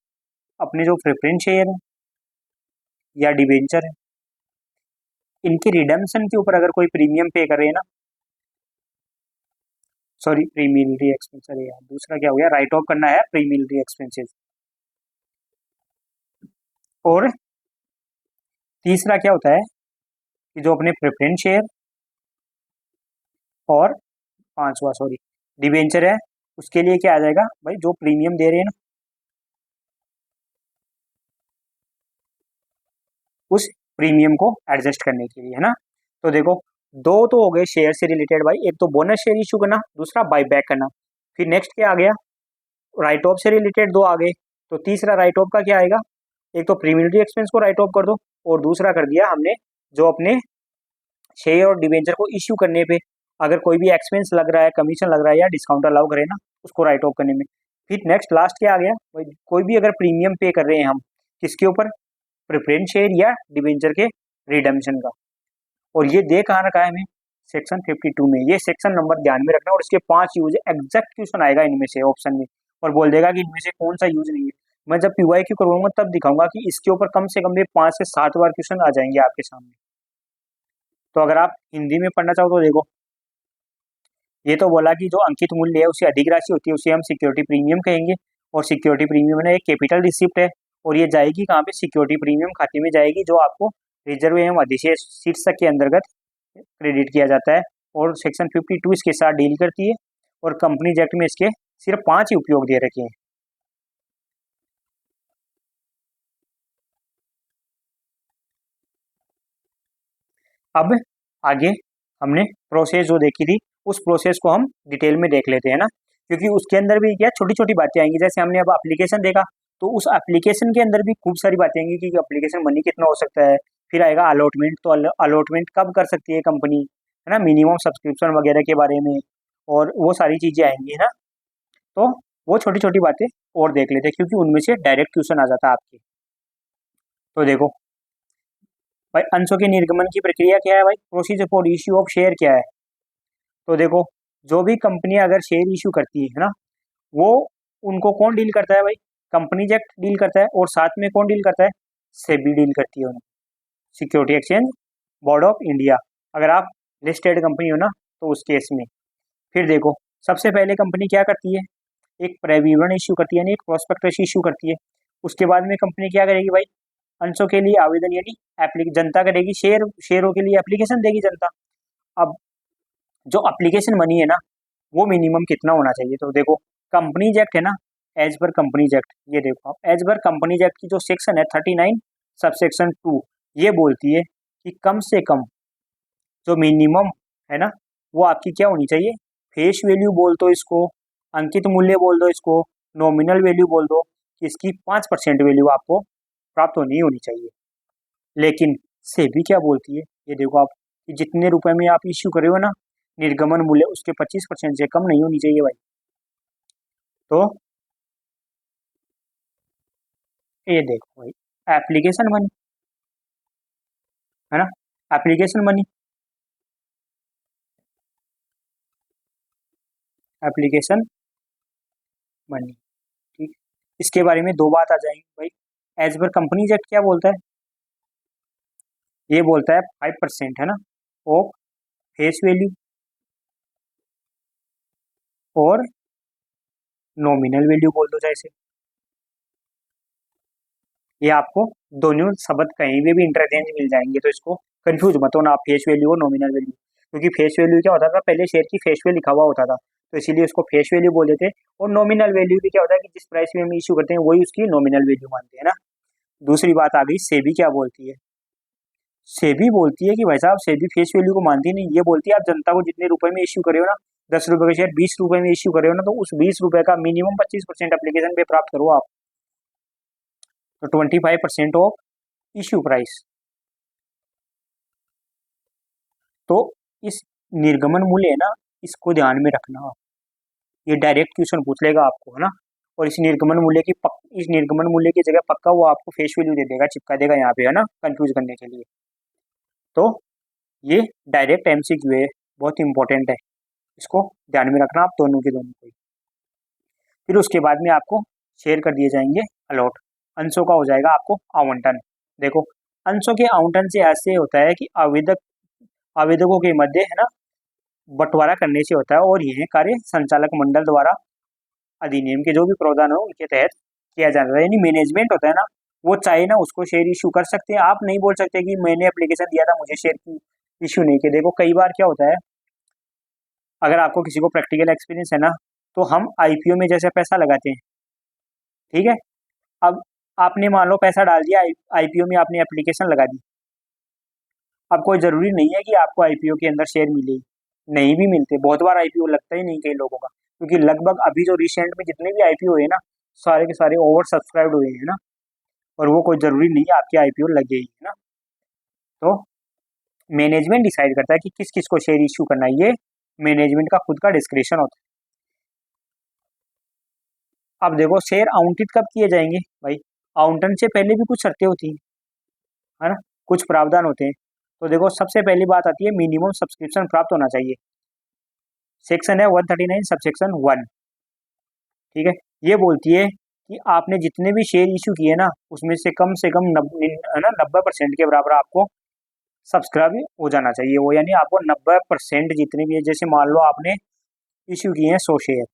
अपने जो प्रेफरेंस शेयर है या डिबेंचर है, इनके रिडम्पशन के ऊपर अगर कोई प्रीमियम पे कर रहे हैं ना, सॉरी प्रीमिलिटी एक्सपेंस, अरे यार दूसरा क्या हो गया, राइट ऑफ करना है प्रीमिलिटी एक्सपेंसेस। और तीसरा क्या होता है कि जो अपने प्रेफरेंस शेयर और पांचवा सॉरी डिबेंचर है, उसके लिए क्या आ जाएगा भाई, जो प्रीमियम दे रहे हैं ना, उस प्रीमियम को एडजस्ट करने के लिए, है ना। तो देखो दो तो हो गए शेयर से रिलेटेड भाई, एक तो बोनस शेयर इशू करना, दूसरा बाई बैक करना। फिर नेक्स्ट क्या आ गया, राइट ऑफ से रिलेटेड दो आ गए, तो तीसरा राइट ऑफ का क्या आएगा, एक तो प्रीमिलिटी एक्सपेंस को राइट ऑफ कर दो, और दूसरा कर दिया हमने जो अपने शेयर और डिबेंचर को इश्यू करने पे अगर कोई भी एक्सपेंस लग रहा है, कमीशन लग रहा है या डिस्काउंट अलाउ करे ना, उसको राइट ऑफ करने में। फिर नेक्स्ट लास्ट क्या आ गया भाई, कोई भी अगर प्रीमियम पे कर रहे हैं हम, किसके ऊपर, प्रेफरेंस शेयर या डिबेंचर के रिडम्पशन का, और ये दे कहाँ रखा है हमें, सेक्शन 52 में। ये सेक्शन नंबर ध्यान में रखना, और इसके 5 यूज एग्जैक्ट क्वेश्चन आएगा इनमें से ऑप्शन में, और बोल देगा कि इनमें से कौन सा यूज नहीं है। मैं जब पीवाई क्यू करवाऊंगा तब दिखाऊंगा कि इसके ऊपर कम से कम भी 5 से 7 बार क्वेश्चन आ जाएंगे आपके सामने। तो अगर आप हिंदी में पढ़ना चाहो तो देखो, ये तो बोला कि जो अंकित मूल्य है उससे अधिक राशि होती है उसे हम सिक्योरिटी प्रीमियम कहेंगे। और सिक्योरिटी प्रीमियम ना एक कैपिटल रिसिप्ट है, और ये जाएगी कहाँ पे, सिक्योरिटी प्रीमियम खाते में जाएगी, जो आपको रिजर्व एवं अधिशेष शीर्षक के अंतर्गत क्रेडिट किया जाता है। और सेक्शन 52 इसके साथ डील करती है। और कंपनीज एक्ट में इसके सिर्फ 5 ही उपयोग दे रखे हैं। अब आगे हमने प्रोसेस जो देखी थी उस प्रोसेस को हम डिटेल में देख लेते हैं ना, क्योंकि उसके अंदर भी क्या छोटी छोटी बातें आएंगी। जैसे हमने अब एप्लीकेशन देखा, तो उस एप्लीकेशन के अंदर भी खूब सारी बातें आएंगी कि एप्लीकेशन मनी कितना हो सकता है। फिर आएगा अलॉटमेंट, तो अलॉटमेंट कब कर सकती है कंपनी, है ना, मिनिमम सब्सक्रिप्शन वगैरह के बारे में, और वो सारी चीज़ें आएंगी, है ना। तो वो छोटी छोटी बातें और देख लेते हैं, क्योंकि उनमें से डायरेक्ट क्वेश्चन आ जाता है आपके। तो देखो भाई, अंशों के निर्गमन की प्रक्रिया क्या है भाई, procedure for issue of share क्या है। तो देखो, जो भी कंपनियां अगर शेयर इशू करती है ना, वो उनको कौन डील करता है भाई, कंपनीज एक्ट डील करता है। और साथ में कौन डील करता है, सेबी डील करती है उन्हें, security exchange board of India. अगर आप लिस्टेड कंपनी हो ना, तो उस केस में फिर देखो, सबसे पहले कंपनी क्या करती है, एक विवरण इश्यू करती है, यानी एक प्रोस्पेक्टस इश्यू करती है। उसके बाद में कंपनी क्या करेगी भाई, अंशों के लिए आवेदन यानी जनता करेगी, शेयरों के लिए एप्लीकेशन देगी जनता। अब जो एप्लीकेशन मनी है ना, वो मिनिमम कितना होना चाहिए। तो देखो, कंपनीज एक्ट है ना, एज पर कंपनीज एक्ट, ये देखो आप, एज पर कंपनीज एक्ट की जो सेक्शन है 39 सबसेक्शन 2, ये बोलती है कि कम से कम जो मिनिमम है ना, वो आपकी क्या होनी चाहिए, फेस वैल्यू बोल दो इसको, अंकित मूल्य बोल दो इसको, नॉमिनल वैल्यू बोल दो, कि इसकी 5% वैल्यू आपको प्राप्त होनी ही होनी चाहिए। लेकिन सेबी क्या बोलती है, ये देखो आप, कि जितने रुपए में आप इश्यू करे हो ना, निर्गमन मूल्य उसके 25% से कम नहीं होनी चाहिए भाई। तो ये देखो भाई, एप्लीकेशन मनी, है ना, एप्लीकेशन मनी, एप्लीकेशन मनी, ठीक। इसके बारे में दो बात आ जाएंगी भाई। एज पर कंपनीज एक्ट क्या बोलता है, ये बोलता है 5%, है ना, ऑफ फेस वैल्यू और नॉमिनल वैल्यू बोल दो जैसे। ये आपको दोनों शब्द कहीं भी इंटरचेंज मिल जाएंगे, तो इसको कंफ्यूज मत होना आप, फेस वैल्यू और नॉमिनल वैल्यू। क्योंकि फेस वैल्यू क्या होता था, पहले शेयर की फेस वैल्यू लिखा हुआ होता था, तो इसीलिए उसको फेस वैल्यू बोल देते। और नॉमिनल वैल्यू भी क्या होता है, कि जिस प्राइस में हम इशू करते हैं वही उसकी नॉमिनल वैल्यू मानते हैं ना। दूसरी बात आ गई, सेबी क्या बोलती है, सेबी बोलती है कि भाई साहब, सेबी फेस वैल्यू को मानती नहीं, ये बोलती है आप जनता को जितने रुपए में इश्यू करे हो ना, 10 रुपए का शेयर 20 रुपए में इश्यू करे हो ना, तो उस 20 रुपए का मिनिमम 25% एप्लीकेशन पे प्राप्त करो आप। तो 25% ऑफ इश्यू प्राइस। तो इस निर्गमन मूल्य है ना, इसको ध्यान में रखना आप। ये डायरेक्ट क्वेश्चन पूछ लेगा आपको, है ना। और इस निर्गमन मूल्य की जगह पक्का वो आपको फेस वैल्यू दे देगा, चिपका देगा यहाँ पे, है ना, कंफ्यूज करने के लिए। तो ये डायरेक्ट एमसीक्यू है, बहुत इंपॉर्टेंट है, इसको ध्यान में रखना आप दोनों के दोनों को ही। फिर उसके बाद में आपको शेयर कर दिए जाएंगे अलॉट, अंशों का हो जाएगा आपको आवंटन। देखो, अंशों के आवंटन से ऐसे होता है कि आवेदकों के मध्य, है ना, बंटवारा करने से होता है, और यह कार्य संचालक मंडल द्वारा अधिनियम के जो भी प्रावधान हो उनके तहत किया जाता है। यानी मैनेजमेंट होता है ना, वो चाहे ना उसको शेयर इशू कर सकते हैं। आप नहीं बोल सकते कि मैंने एप्लीकेशन दिया था, मुझे शेयर की इशू नहीं किया। देखो, कई बार क्या होता है, अगर आपको किसी को प्रैक्टिकल एक्सपीरियंस है ना, तो हम आईपीओ में जैसे पैसा लगाते हैं, ठीक है। अब आपने मान लो पैसा डाल दिया, आईपीओ में आपने एप्लीकेशन लगा दी। अब कोई ज़रूरी नहीं है कि आपको आईपीओ के अंदर शेयर मिले, नहीं भी मिलते, बहुत बार आईपीओ लगता ही नहीं कई लोगों का, क्योंकि लगभग अभी जो रिसेंट में जितने भी आईपीओ हुए ना, सारे के सारे ओवर सब्सक्राइब्ड हुए हैं ना। और वो कोई ज़रूरी नहीं है आपके आईपीओ लगे ही, है ना। तो मैनेजमेंट डिसाइड करता है कि किस किस को शेयर इशू करना है, ये मैनेजमेंट का खुद का डिस्क्रिप्शन होता है। अब देखो, शेयर आवंटित कब किए जाएंगे भाई, आवंटन से पहले भी कुछ शर्तें होती हैं, है ना, कुछ प्रावधान होते हैं। तो देखो, सबसे पहली बात आती है, मिनिमम सब्सक्रिप्शन प्राप्त होना चाहिए। सेक्शन है 139 सबसेक्शन 1, ठीक है। ये बोलती है कि आपने जितने भी शेयर इशू किए ना, उसमें से कम 90, है ना, 90% के बराबर आपको सब्सक्राइब हो जाना चाहिए वो, यानी आपको 90% जितने भी है, जैसे मान लो आपने इश्यू किए हैं 100 शेयर,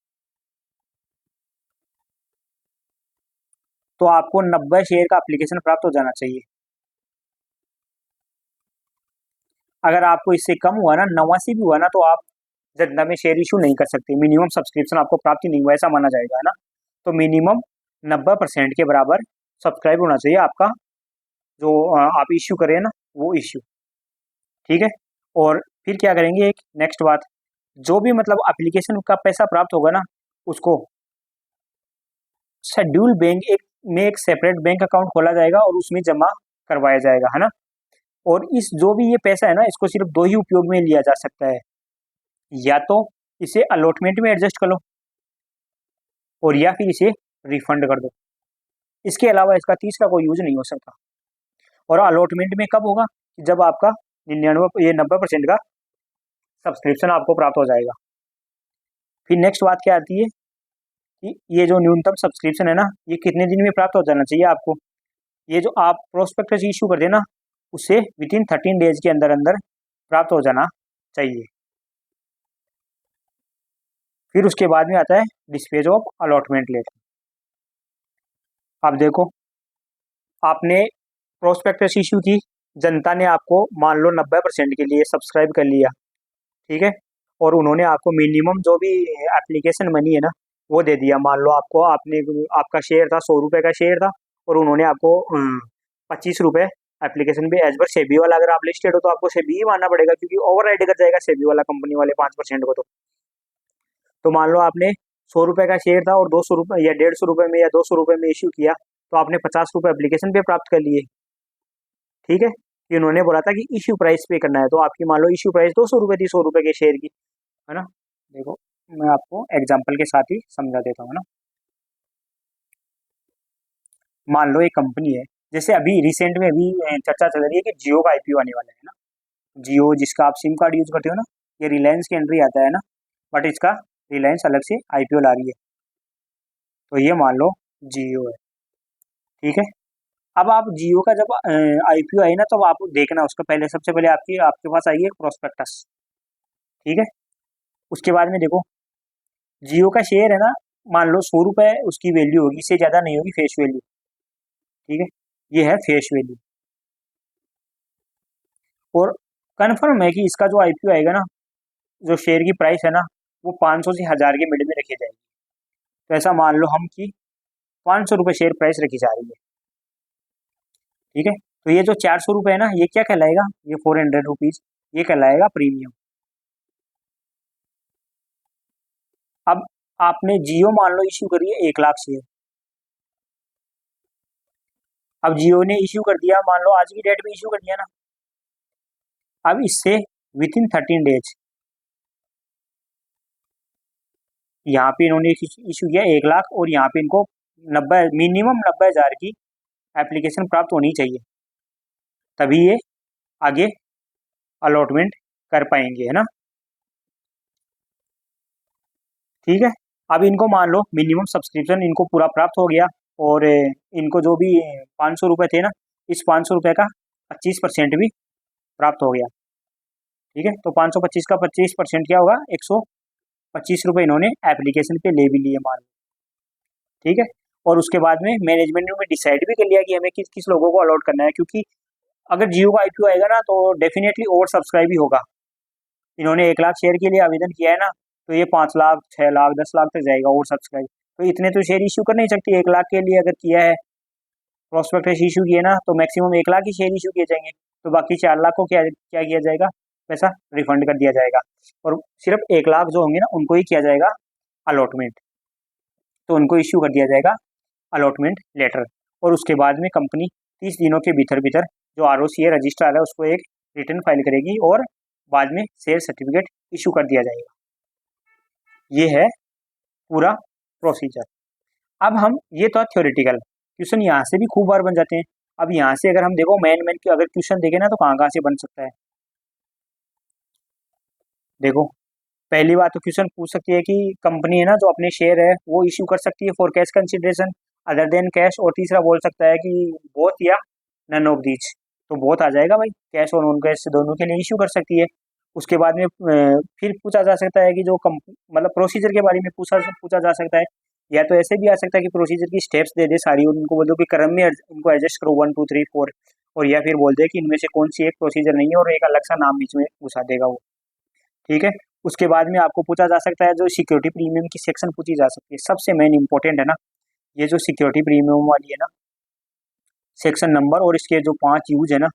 तो आपको 90 शेयर का एप्लीकेशन प्राप्त हो जाना चाहिए। अगर आपको इससे कम हुआ ना, 89 भी हुआ ना, तो आप जनता में शेयर इशू नहीं कर सकते, मिनिमम सब्सक्रिप्शन आपको प्राप्त ही नहीं हुआ ऐसा माना जाएगा, है ना। तो मिनिमम 90% के बराबर सब्सक्राइब होना चाहिए आपका, जो आप इश्यू करें ना वो इश्यू, ठीक है। और फिर क्या करेंगे, एक नेक्स्ट बात, जो भी मतलब एप्लीकेशन का पैसा प्राप्त होगा ना, उसको शेड्यूल बैंक एक में एक सेपरेट बैंक अकाउंट खोला जाएगा और उसमें जमा करवाया जाएगा, है ना। और इस जो भी ये पैसा है ना, इसको सिर्फ दो ही उपयोग में लिया जा सकता है, या तो इसे अलॉटमेंट में एडजस्ट कर लो, और या फिर इसे रिफंड कर दो। इसके अलावा इसका तीसरा कोई यूज नहीं हो सकता। और अलॉटमेंट में कब होगा, जब आपका 99 ये 90% का सब्सक्रिप्शन आपको प्राप्त हो जाएगा। फिर नेक्स्ट बात क्या आती है कि ये जो न्यूनतम सब्सक्रिप्शन है ना, ये कितने दिन में प्राप्त हो जाना चाहिए आपको। ये जो आप प्रोस्पेक्टस इशू कर देना, उससे विद इन 13 डेज के अंदर अंदर प्राप्त हो जाना चाहिए। फिर उसके बाद में आता है डिस्पेज ऑफ अलॉटमेंट लेटर। अब देखो, आपने प्रोस्पेक्टस इशू की, जनता ने आपको मान लो 90% के लिए सब्सक्राइब कर लिया, ठीक है। और उन्होंने आपको मिनिमम जो भी एप्लीकेशन मनी है ना वो दे दिया। मान लो आपको आपने आपका शेयर था 100 रुपये का शेयर था, और उन्होंने आपको 25 रुपये एप्लीकेशन भी एज पर सेबी वाला, अगर आप लिस्टेड हो तो आपको सेबी ही मानना पड़ेगा, क्योंकि ओवर राइड कर जाएगा सेबी वाला कंपनी वाले 5% को। तो मान लो आपने 100 रुपये का शेयर था और 200 रुपये या 150 रुपये में या 200 रुपये में इश्यू किया, तो आपने 50 रुपये एप्लीकेशन पे प्राप्त कर लिए, ठीक है। कि उन्होंने बोला था कि इश्यू प्राइस पे करना है, तो आपकी मान लो इश्यू प्राइस 200 रुपये थी 100 रुपये के शेयर की, है ना। देखो, मैं आपको एग्जाम्पल के साथ ही समझा देता हूँ ना। मान लो एक कंपनी है, जैसे अभी रिसेंट में अभी चर्चा चल रही है कि जियो का आईपीओ आने वाला है ना। जियो जिसका आप सिम कार्ड यूज करते हो ना, ये रिलायंस के अंडर ही आता है ना, बट इसका रिलायंस अलग से आईपीओ ला रही है। तो ये मान लो जियो है, ठीक है। अब आप जियो का जब आईपीओ आई ना, तब आप देखना उसका पहले, सबसे पहले आपके पास आई है प्रोस्पेक्टस, ठीक है। उसके बाद में देखो, जियो का शेयर है ना, मान लो 100 रुपये उसकी वैल्यू होगी, इससे ज़्यादा नहीं होगी फेस वैल्यू, ठीक है। ये है फेस वैल्यू। और कन्फर्म है कि इसका जो आईपीओ आएगा ना, जो शेयर की प्राइस है ना, वो 500 से 1000 के मिड में रखी जाएगी। तो ऐसा मान लो हम कि 500 रुपये शेयर प्राइस रखी जा रही है, ठीक है। तो ये जो 400 रुपये है ना, ये क्या कहलाएगा, ये 400 रुपीज़, ये कहलाएगा प्रीमियम। अब आपने जियो मान लो इश्यू करी है 1 लाख शेयर। अब जियो ने इश्यू कर दिया, मान लो आज की डेट में इश्यू कर दिया ना, अब इससे विद इन 13 डेज यहाँ पे इन्होंने इशू किया 1 लाख, और यहाँ पे इनको 90 मिनिमम 90,000 की एप्लीकेशन प्राप्त होनी चाहिए, तभी ये आगे अलॉटमेंट कर पाएंगे, है ना, ठीक है। अब इनको मान लो मिनिमम सब्सक्रिप्शन इनको पूरा प्राप्त हो गया, और इनको जो भी 500 रुपये थे ना, इस 500 रुपये का 25% भी प्राप्त हो गया, ठीक है। तो 525 का 25% क्या होगा, 125 रुपये इन्होंने एप्लीकेशन पे ले भी लिए मान लो, ठीक है। और उसके बाद में मैनेजमेंट ने डिसाइड भी कर लिया कि हमें किस किस लोगों को अलॉट करना है, क्योंकि अगर जियो का आईपीओ आएगा ना, तो डेफिनेटली ओवर सब्सक्राइब ही होगा। इन्होंने 1 लाख शेयर के लिए आवेदन किया है ना, तो ये 5 लाख 6 लाख 10 लाख तक जाएगा ओवर सब्सक्राइब। तो इतने तो शेयर इशू कर नहीं सकती, 1 लाख के लिए अगर किया है प्रोस्पेक्टस इशू किए ना, तो मैक्सिमम 1 लाख ही शेयर इशू किए जाएंगे। तो बाकी 4 लाख को क्या क्या किया जाएगा, पैसा रिफंड कर दिया जाएगा, और सिर्फ 1 लाख जो होंगे ना, उनको ही किया जाएगा अलॉटमेंट। तो उनको इश्यू कर दिया जाएगा अलॉटमेंट लेटर, और उसके बाद में कंपनी 30 दिनों के भीतर भीतर जो आरओसी है, रजिस्ट्रार है, उसको एक रिटर्न फाइल करेगी, और बाद में शेयर सर्टिफिकेट इशू कर दिया जाएगा। ये है पूरा प्रोसीजर। अब हम, ये तो थ्योरेटिकल क्वेश्चन, यहाँ से भी खूब बार बन जाते हैं। अब यहाँ से अगर हम देखो मेन मेन के अगर क्वेश्चन देखें ना, तो कहाँ कहाँ से बन सकता है। देखो, पहली बात तो क्वेश्चन पूछ सकती है कि कंपनी है ना, जो अपने शेयर है वो इश्यू कर सकती है for cash consideration other than cash, और तीसरा बोल सकता है कि बोथ या नन ऑफ दीज, तो बहुत आ जाएगा भाई, कैश और नॉन कैश दोनों के लिए इश्यू कर सकती है। उसके बाद में फिर पूछा जा सकता है कि जो मतलब प्रोसीजर के बारे में पूछा पूछा जा सकता है, या तो ऐसे भी आ सकता है कि प्रोसीजर की स्टेप्स दे दे सारी, और उनको बोल दो कि क्रम में इनको एडजस्ट करो 1 2 3 4, और या फिर बोल दे कि इनमें से कौन सी एक प्रोसीजर नहीं है, और एक अलग सा नाम बीच में घुसा देगा वो। ठीक है। उसके बाद में आपको पूछा जा सकता है जो सिक्योरिटी प्रीमियम की सेक्शन पूछी जा सकती है, सबसे मेन इंपॉर्टेंट है ना ये जो सिक्योरिटी प्रीमियम वाली है ना, सेक्शन नंबर और इसके जो 5 यूज है ना,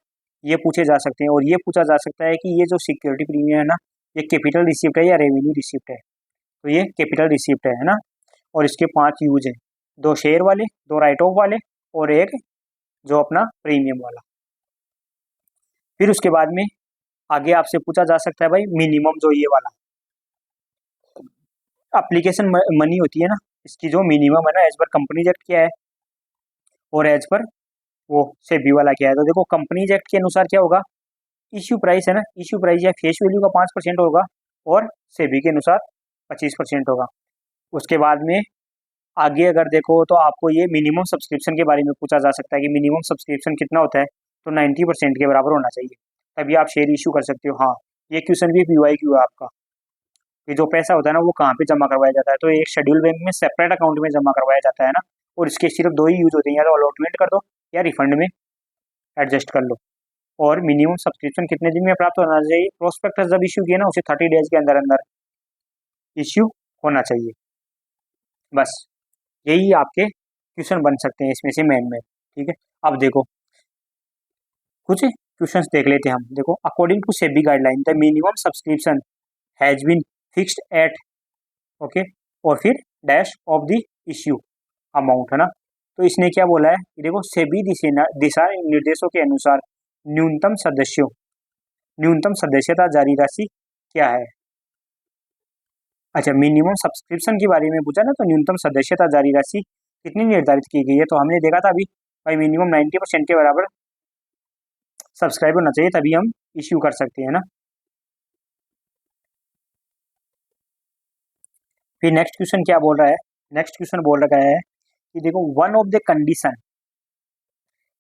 ये पूछे जा सकते हैं। और ये पूछा जा सकता है कि ये जो सिक्योरिटी प्रीमियम है ना, ये कैपिटल रिसिप्ट है या रेवेन्यू रिसिप्ट है। तो ये कैपिटल रिसिप्ट है ना, और इसके 5 यूज है, 2 शेयर वाले, 2 राइट ऑफ वाले, और एक जो अपना प्रीमियम वाला। फिर उसके बाद में आगे आपसे पूछा जा सकता है भाई मिनिमम जो ये वाला एप्लीकेशन मनी होती है ना, इसकी जो मिनिमम है ना एज पर कंपनीज एक्ट क्या है, और एज पर वो सेबी वाला क्या है। तो देखो कंपनीज एक्ट के अनुसार क्या होगा, इश्यू प्राइस है ना, इश्यू प्राइस या फेस वैल्यू का 5% होगा, और सेबी के अनुसार 25% होगा। उसके बाद में आगे अगर देखो तो आपको ये मिनिमम सब्सक्रिप्शन के बारे में पूछा जा सकता है कि मिनिमम सब्सक्रिप्शन कितना होता है, तो 90% के बराबर होना चाहिए, तभी आप शेयर इशू कर सकते हो। हाँ, ये क्वेश्चन भी PYQ है आपका, ये जो पैसा होता है ना वो कहाँ पे जमा करवाया जाता है, तो एक शेड्यूल बैंक में सेपरेट अकाउंट में जमा करवाया जाता है ना, और इसके सिर्फ 2 ही यूज होते हैं, या तो अलॉटमेंट कर दो या रिफंड में एडजस्ट कर लो। और मिनिमम सब्सक्रिप्शन कितने दिन में प्राप्त होना चाहिए, प्रोस्पेक्टस जब इशू किया ना उसे 30 डेज के अंदर अंदर इश्यू होना चाहिए। बस यही आपके क्वेश्चन बन सकते हैं इसमें से मेन में। ठीक है, अब देखो कुछ क्वेश्चंस देख लेते हैं हम। देखो according to SEBI guideline the minimum subscription has been fixed at, okay, और फिर dash of the issue amount है ना। तो इसने क्या बोला है कि देखो सेबी दिशा निर्देशों के अनुसार न्यूनतम सदस्यता जारी राशि क्या है। अच्छा, मिनिमम सब्सक्रिप्शन के बारे में पूछा ना, तो न्यूनतम सदस्यता जारी राशि कितनी निर्धारित की गई है, तो हमने देखा था अभी भाई मिनिमम 90% के बराबर सब्सक्राइब होना चाहिए, तभी हम इश्यू कर सकते हैं ना। फिर नेक्स्ट क्वेश्चन क्या बोल रहा है, नेक्स्ट क्वेश्चन बोल रखा है कि देखो one of the condition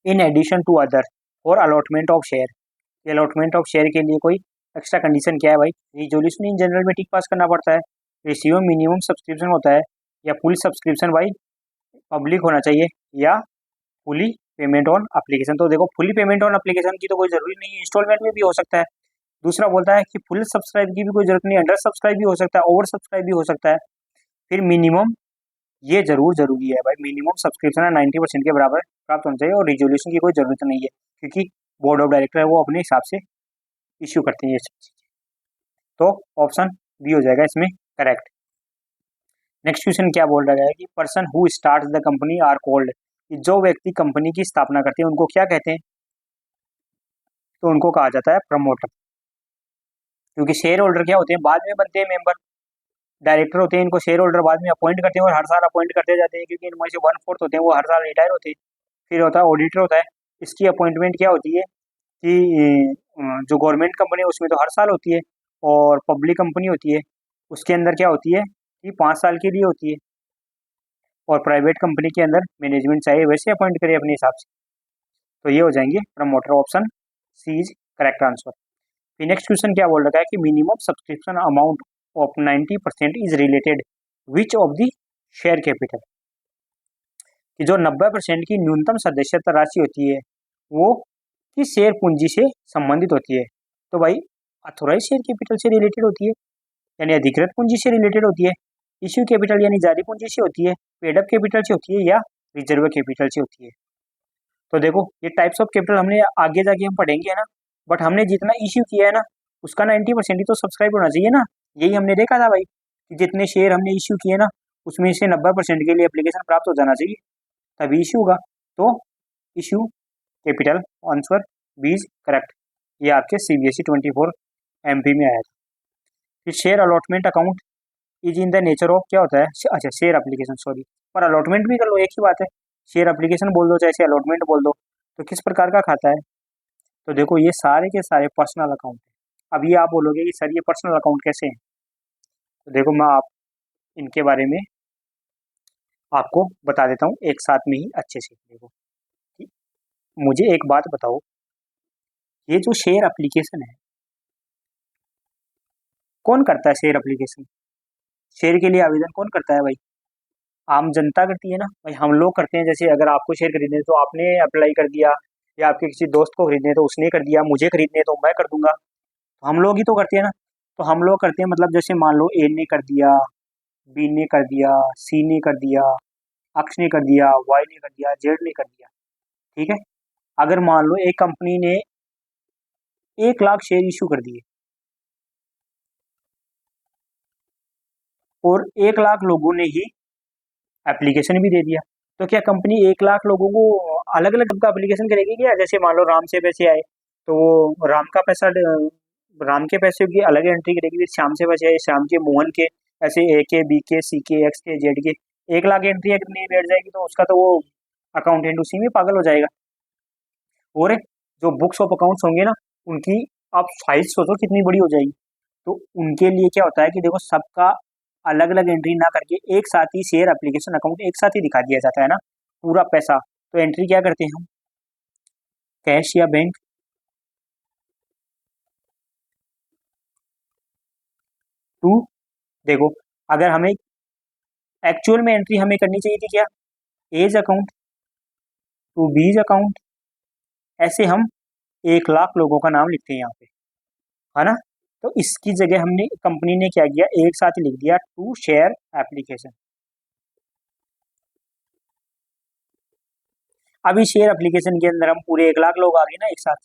in addition to other और allotment of share. Allotment of share के लिए कोई एक्स्ट्रा कंडीशन क्या है भाई, रिजोल्यूशन इन जनरल में टिक पास करना पड़ता है, रेशियो मिनिमम सब्सक्रिप्शन होता है, या फुल सब्सक्रिप्शन भाई पब्लिक होना चाहिए, या फुली पेमेंट ऑन एप्लीकेशन। तो देखो फुली पेमेंट ऑन एप्लीकेशन की तो कोई जरूरी नहीं है, इंस्टॉलमेंट में भी हो सकता है। दूसरा बोलता है कि फुल सब्सक्राइब की भी कोई जरूरत नहीं, अंडर सब्सक्राइब भी हो सकता है, ओवर सब्सक्राइब भी हो सकता है। फिर मिनिमम ये जरूरी है भाई, मिनिमम सब्सक्रिप्शन है 90% के बराबर प्राप्त होना चाहिए, और रिजोल्यूशन की कोई जरूरत नहीं है, क्योंकि बोर्ड ऑफ डायरेक्टर है वो अपने हिसाब से इश्यू करते हैं ये सब चीजें। तो ऑप्शन बी हो जाएगा इसमें करेक्ट। नेक्स्ट क्वेश्चन क्या बोल रहा है कि person who start the company are called, जो व्यक्ति कंपनी की स्थापना करते हैं उनको क्या कहते हैं, तो उनको कहा जाता है प्रमोटर। क्योंकि शेयर होल्डर क्या होते हैं, बाद में बनते हैं मेंबर, डायरेक्टर होते हैं, इनको शेयर होल्डर बाद में अपॉइंट करते हैं, और हर साल अपॉइंट करते जाते हैं, क्योंकि इनमें से 1/4 होते हैं वो हर साल रिटायर होते हैं। फिर होता है ऑडिटर होता है, इसकी अपॉइंटमेंट क्या होती है कि जो गवर्नमेंट कंपनी है उसमें तो हर साल होती है, और पब्लिक कंपनी होती है उसके अंदर क्या होती है कि 5 साल के लिए होती है, और प्राइवेट कंपनी के अंदर मैनेजमेंट चाहे वैसे अपॉइंट करे अपने हिसाब से। तो ये हो जाएंगे promoter, option C is correct answer. फिर नेक्स्ट क्वेश्चन क्या बोल रखा है कि minimum subscription amount of 90% is related which of the share capital, कि जो 90% की न्यूनतम सदस्यता राशि होती है वो किस शेयर पूंजी से संबंधित होती है। तो भाई अथोराइज शेयर कैपिटल से रिलेटेड होती है, यानी अधिकृत पूंजी से रिलेटेड होती है, इश्यू कैपिटल यानी जारी पूंजी से होती है, पेड अप कैपिटल से होती है, या रिजर्व कैपिटल से होती है। तो देखो ये टाइप्स ऑफ कैपिटल हमने आगे जाके हम पढ़ेंगे है ना, बट हमने जितना इश्यू किया है ना उसका 90% ही तो सब्सक्राइब होना चाहिए ना। यही हमने देखा था भाई कि जितने शेयर हमने इश्यू किए ना उसमें से 90% के लिए एप्लीकेशन प्राप्त हो जाना चाहिए, तभी इश्यू होगा। तो issue capital answer B is correct. ये आपके CBSE 24 MP में आया था। फिर share allotment account is in the nature of क्या होता है, अच्छा शेयर एप्लीकेशन सॉरी, पर अलॉटमेंट भी कर लो एक ही बात है, शेयर एप्लीकेशन बोल दो चाहे अलॉटमेंट बोल दो। तो किस प्रकार का खाता है, तो देखो ये सारे के सारे पर्सनल अकाउंट है। अब ये आप बोलोगे कि सर ये पर्सनल अकाउंट कैसे हैं, तो देखो मैं आप इनके बारे में आपको बता देता हूँ एक साथ में ही अच्छे से। देखो मुझे एक बात बताओ ये जो शेयर एप्लीकेशन है, कौन करता है शेयर एप्लीकेशन? शेयर के लिए आवेदन कौन करता है भाई? आम जनता करती है ना भाई, हम लोग करते हैं। जैसे अगर आपको शेयर खरीदने हैं, तो आपने अप्लाई कर दिया, या आपके किसी दोस्त को खरीदने हैं, तो उसने कर दिया, मुझे खरीदने हैं, तो मैं कर दूंगा। तो हम लोग ही तो करते हैं ना। तो हम लोग करते हैं, मतलब जैसे मान लो ए ने कर दिया, बी ने कर दिया, सी ने कर दिया, अक्ष ने कर दिया, वाई ने कर दिया, जेड ने कर दिया। ठीक है। अगर मान लो एक कंपनी ने 1 लाख शेयर इशू कर दिए, और 1 लाख लोगों ने ही एप्लीकेशन भी दे दिया, तो क्या कंपनी 1 लाख लोगों को अलग अलग का एप्लीकेशन करेगी क्या? जैसे मान लो राम से पैसे आए, तो वो राम का पैसा, राम के पैसे की अलग एंट्री करेगी, फिर श्याम से पैसे आए, श्याम के, मोहन के, ऐसे ए के, बी के, सी के, एक्स के, जेड के, 1 लाख एंट्री अगर नहीं बैठ जाएगी, तो उसका तो वो अकाउंटेंट उसी में पागल हो जाएगा। और जो बुक्स ऑफ अकाउंट्स होंगे ना, उनकी आप साइज सोचो कितनी बड़ी हो जाएगी। तो उनके लिए क्या होता है कि देखो, सबका अलग अलग एंट्री ना करके एक साथ ही शेयर एप्लीकेशन अकाउंट एक साथ ही दिखा दिया जाता है ना, पूरा पैसा। तो एंट्री क्या करते हैं हम, कैश या बैंक? टू, देखो, अगर हमें एक्चुअल में एंट्री हमें करनी चाहिए थी क्या, A's account, to B's account, ऐसे हम 1 लाख लोगों का नाम लिखते हैं यहाँ पे, है ना। तो इसकी जगह हमने, कंपनी ने क्या किया, एक साथ ही लिख दिया टू शेयर एप्लीकेशन। अभी शेयर एप्लीकेशन के अंदर हम पूरे 1 लाख लोग आ गए ना एक साथ।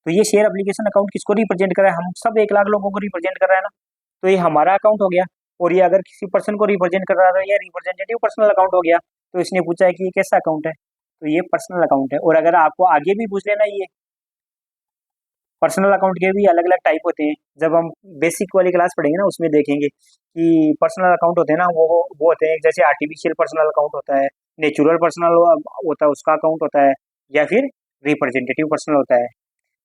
तो ये शेयर एप्लीकेशन अकाउंट किसको रिप्रेजेंट कर रहा है, हम सब 1 लाख लोगों को रिप्रेजेंट कर रहा है ना। तो ये हमारा अकाउंट हो गया। और ये अगर किसी पर्सन को रिप्रेजेंट कर रहा है, तो ये रिप्रेजेंटेटिव पर्सनल अकाउंट हो गया। तो इसने पूछा है कि ये कैसा अकाउंट है, तो ये पर्सनल अकाउंट है। और अगर आपको आगे भी पूछ लेना, ये पर्सनल अकाउंट के भी अलग अलग टाइप होते हैं, जब हम बेसिक वाली क्लास पढ़ेंगे ना, उसमें देखेंगे कि पर्सनल अकाउंट होते हैं ना, वो होते हैं, जैसे आर्टिफिशियल पर्सनल अकाउंट होता है, नेचुरल पर्सनल होता है, उसका अकाउंट होता है, या फिर रिप्रेजेंटेटिव पर्सनल होता है।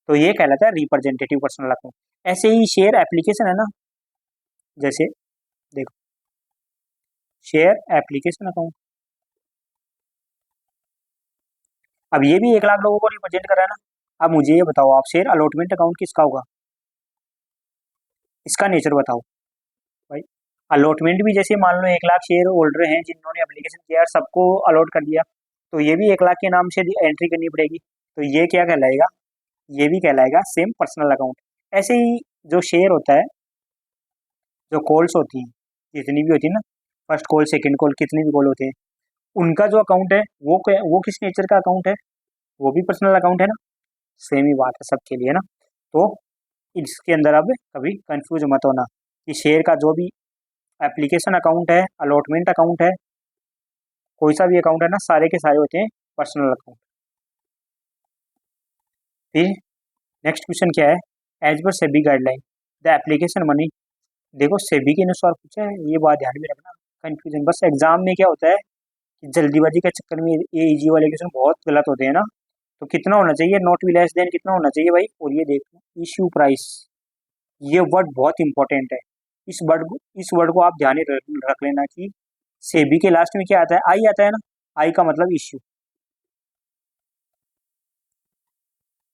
तो ये कहलाता है रिप्रेजेंटेटिव पर्सनल अकाउंट। ऐसे ही शेयर एप्लीकेशन है ना, जैसे देखो, शेयर एप्लीकेशन अकाउंट, अब ये भी 1 लाख लोगों को रिप्रेजेंट कर रहा है ना। अब मुझे ये बताओ, आप शेयर अलॉटमेंट अकाउंट किसका होगा, इसका नेचर बताओ भाई। अलॉटमेंट भी जैसे मान लो 1 लाख शेयर होल्डर हैं जिन्होंने एप्लीकेशन किया, सबको अलॉट कर दिया, तो ये भी 1 लाख के नाम से एंट्री करनी पड़ेगी। तो ये क्या कहलाएगा, ये भी कहलाएगा सेम पर्सनल अकाउंट। ऐसे ही जो शेयर होता है, जो कॉल्स होती हैं, जितनी भी होती है ना, फर्स्ट कॉल, सेकंड कॉल, कितनी भी कॉल होते हैं, उनका जो अकाउंट है, वो किस नेचर का अकाउंट है, वो भी पर्सनल अकाउंट है ना। सेम ही बात है सबके लिए ना। तो इसके अंदर अब कभी कंफ्यूज मत होना कि शेयर का जो भी एप्लीकेशन अकाउंट है, अलॉटमेंट अकाउंट है, कोई सा भी अकाउंट है ना, सारे के सारे होते हैं पर्सनल अकाउंट। फिर नेक्स्ट क्वेश्चन क्या है, as per SEBI guideline the application money. देखो, सेबी के अनुसार पूछा है, ये बात ध्यान में रखना। कंफ्यूजन बस एग्जाम में क्या होता है कि जल्दीबाजी के चक्कर में ये इजी वाले क्वेश्चन बहुत गलत होते हैं ना। तो कितना होना चाहिए, नॉट बी लेस देन कितना होना चाहिए भाई। और ये देखो, इश्यू प्राइस, ये वर्ड बहुत इंपॉर्टेंट है। इस वर्ड को आप ध्यान में रख लेना कि सेबी के लास्ट में क्या आता है, आई आता है ना। आई का मतलब इश्यू,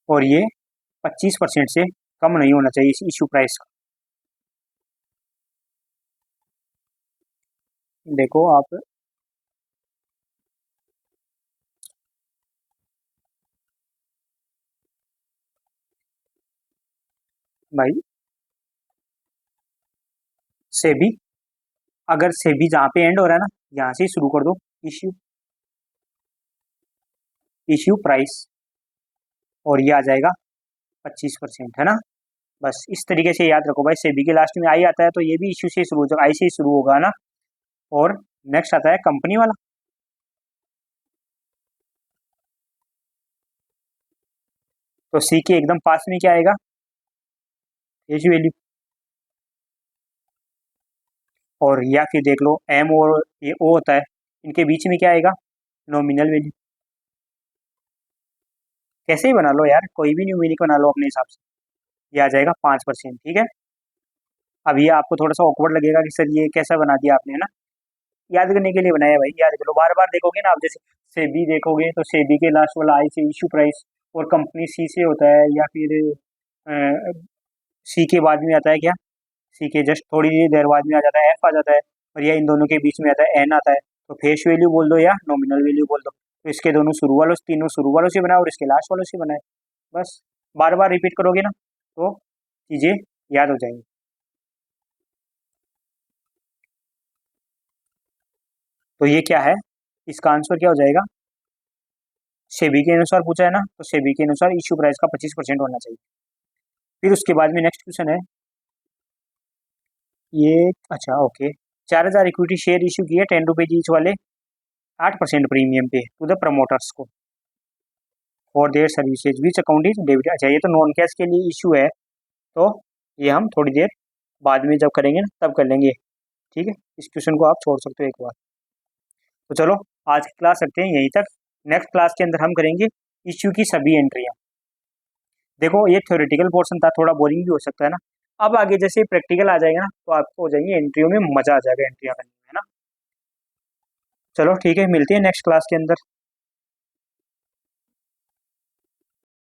और ये 25% से कम नहीं होना चाहिए इस इश्यू प्राइस का। देखो आप, भाई, सेबी, अगर सेबी जहाँ पे एंड हो रहा है ना, यहाँ से ही शुरू कर दो। इश्यू, इश्यू प्राइस, और ये आ जाएगा 25%, है ना। बस इस तरीके से याद रखो भाई, सेबी के लास्ट में आई आता है, तो ये भी इश्यू से शुरू हो, आई से ही शुरू होगा ना। और नेक्स्ट आता है कंपनी वाला। तो सी के एकदम पास में क्या आएगा, एज वैल्यू। और या फिर देख लो, एम और ये ओ होता है, इनके बीच में क्या आएगा, नॉमिनल वैल्यू। कैसे ही बना लो यार, कोई भी न्यूमेरिक बना लो अपने हिसाब से, ये आ जाएगा 5%। ठीक है। अब ये आपको थोड़ा सा ऑकवर्ड लगेगा कि सर ये कैसा बना दिया आपने, है ना। याद करने के लिए बनाया भाई, याद करो, बार बार देखोगे ना आप, जैसे सेबी देखोगे, तो सेबी के लास्ट वाला आई से इशू प्राइस, और कंपनी सी से होता है, या फिर सी के बाद में आता है क्या, सी के जस्ट थोड़ी देर बाद में आ जाता है एफ आ जाता है, और या इन दोनों के बीच में आता है एन आता है। तो फेस वैल्यू बोल दो या नॉमिनल वैल्यू बोल दो। तो इसके दोनों शुरू वालों से, तीनों शुरू वालों से बनाए और इसके लास्ट वालों से बनाए। बस बार बार रिपीट करोगे ना तो चीज़ें याद हो जाएंगी। तो ये क्या है, इसका आंसर क्या हो जाएगा, सेबी के अनुसार पूछा है ना, तो सेबी के अनुसार इश्यू प्राइस का 25% होना चाहिए। फिर उसके बाद में नेक्स्ट क्वेश्चन है ये, अच्छा ओके, 4,000 इक्विटी शेयर इशू किए 10 रुपीज ईच वाले 8% प्रीमियम पे टू द प्रमोटर्स को for their services which account is debit. अच्छा ये तो नॉन कैश के लिए इशू है, तो ये हम थोड़ी देर बाद में जब करेंगे ना तब कर लेंगे। ठीक है, इस क्वेश्चन को आप छोड़ सकते हो एक बार। तो चलो आज की क्लास रखते हैं यहीं तक। नेक्स्ट क्लास के अंदर हम करेंगे इश्यू की सभी एंट्रियाँ। देखो ये थ्योरेटिकल पोर्शन था, थोड़ा बोरिंग भी हो सकता है ना। अब आगे जैसे प्रैक्टिकल आ जाएगा ना तो आपको हो जाएंगे एंट्रियों में मजा आ जाएगा एंट्रियाँ करने में, है ना। चलो ठीक है, मिलते हैं नेक्स्ट क्लास के अंदर।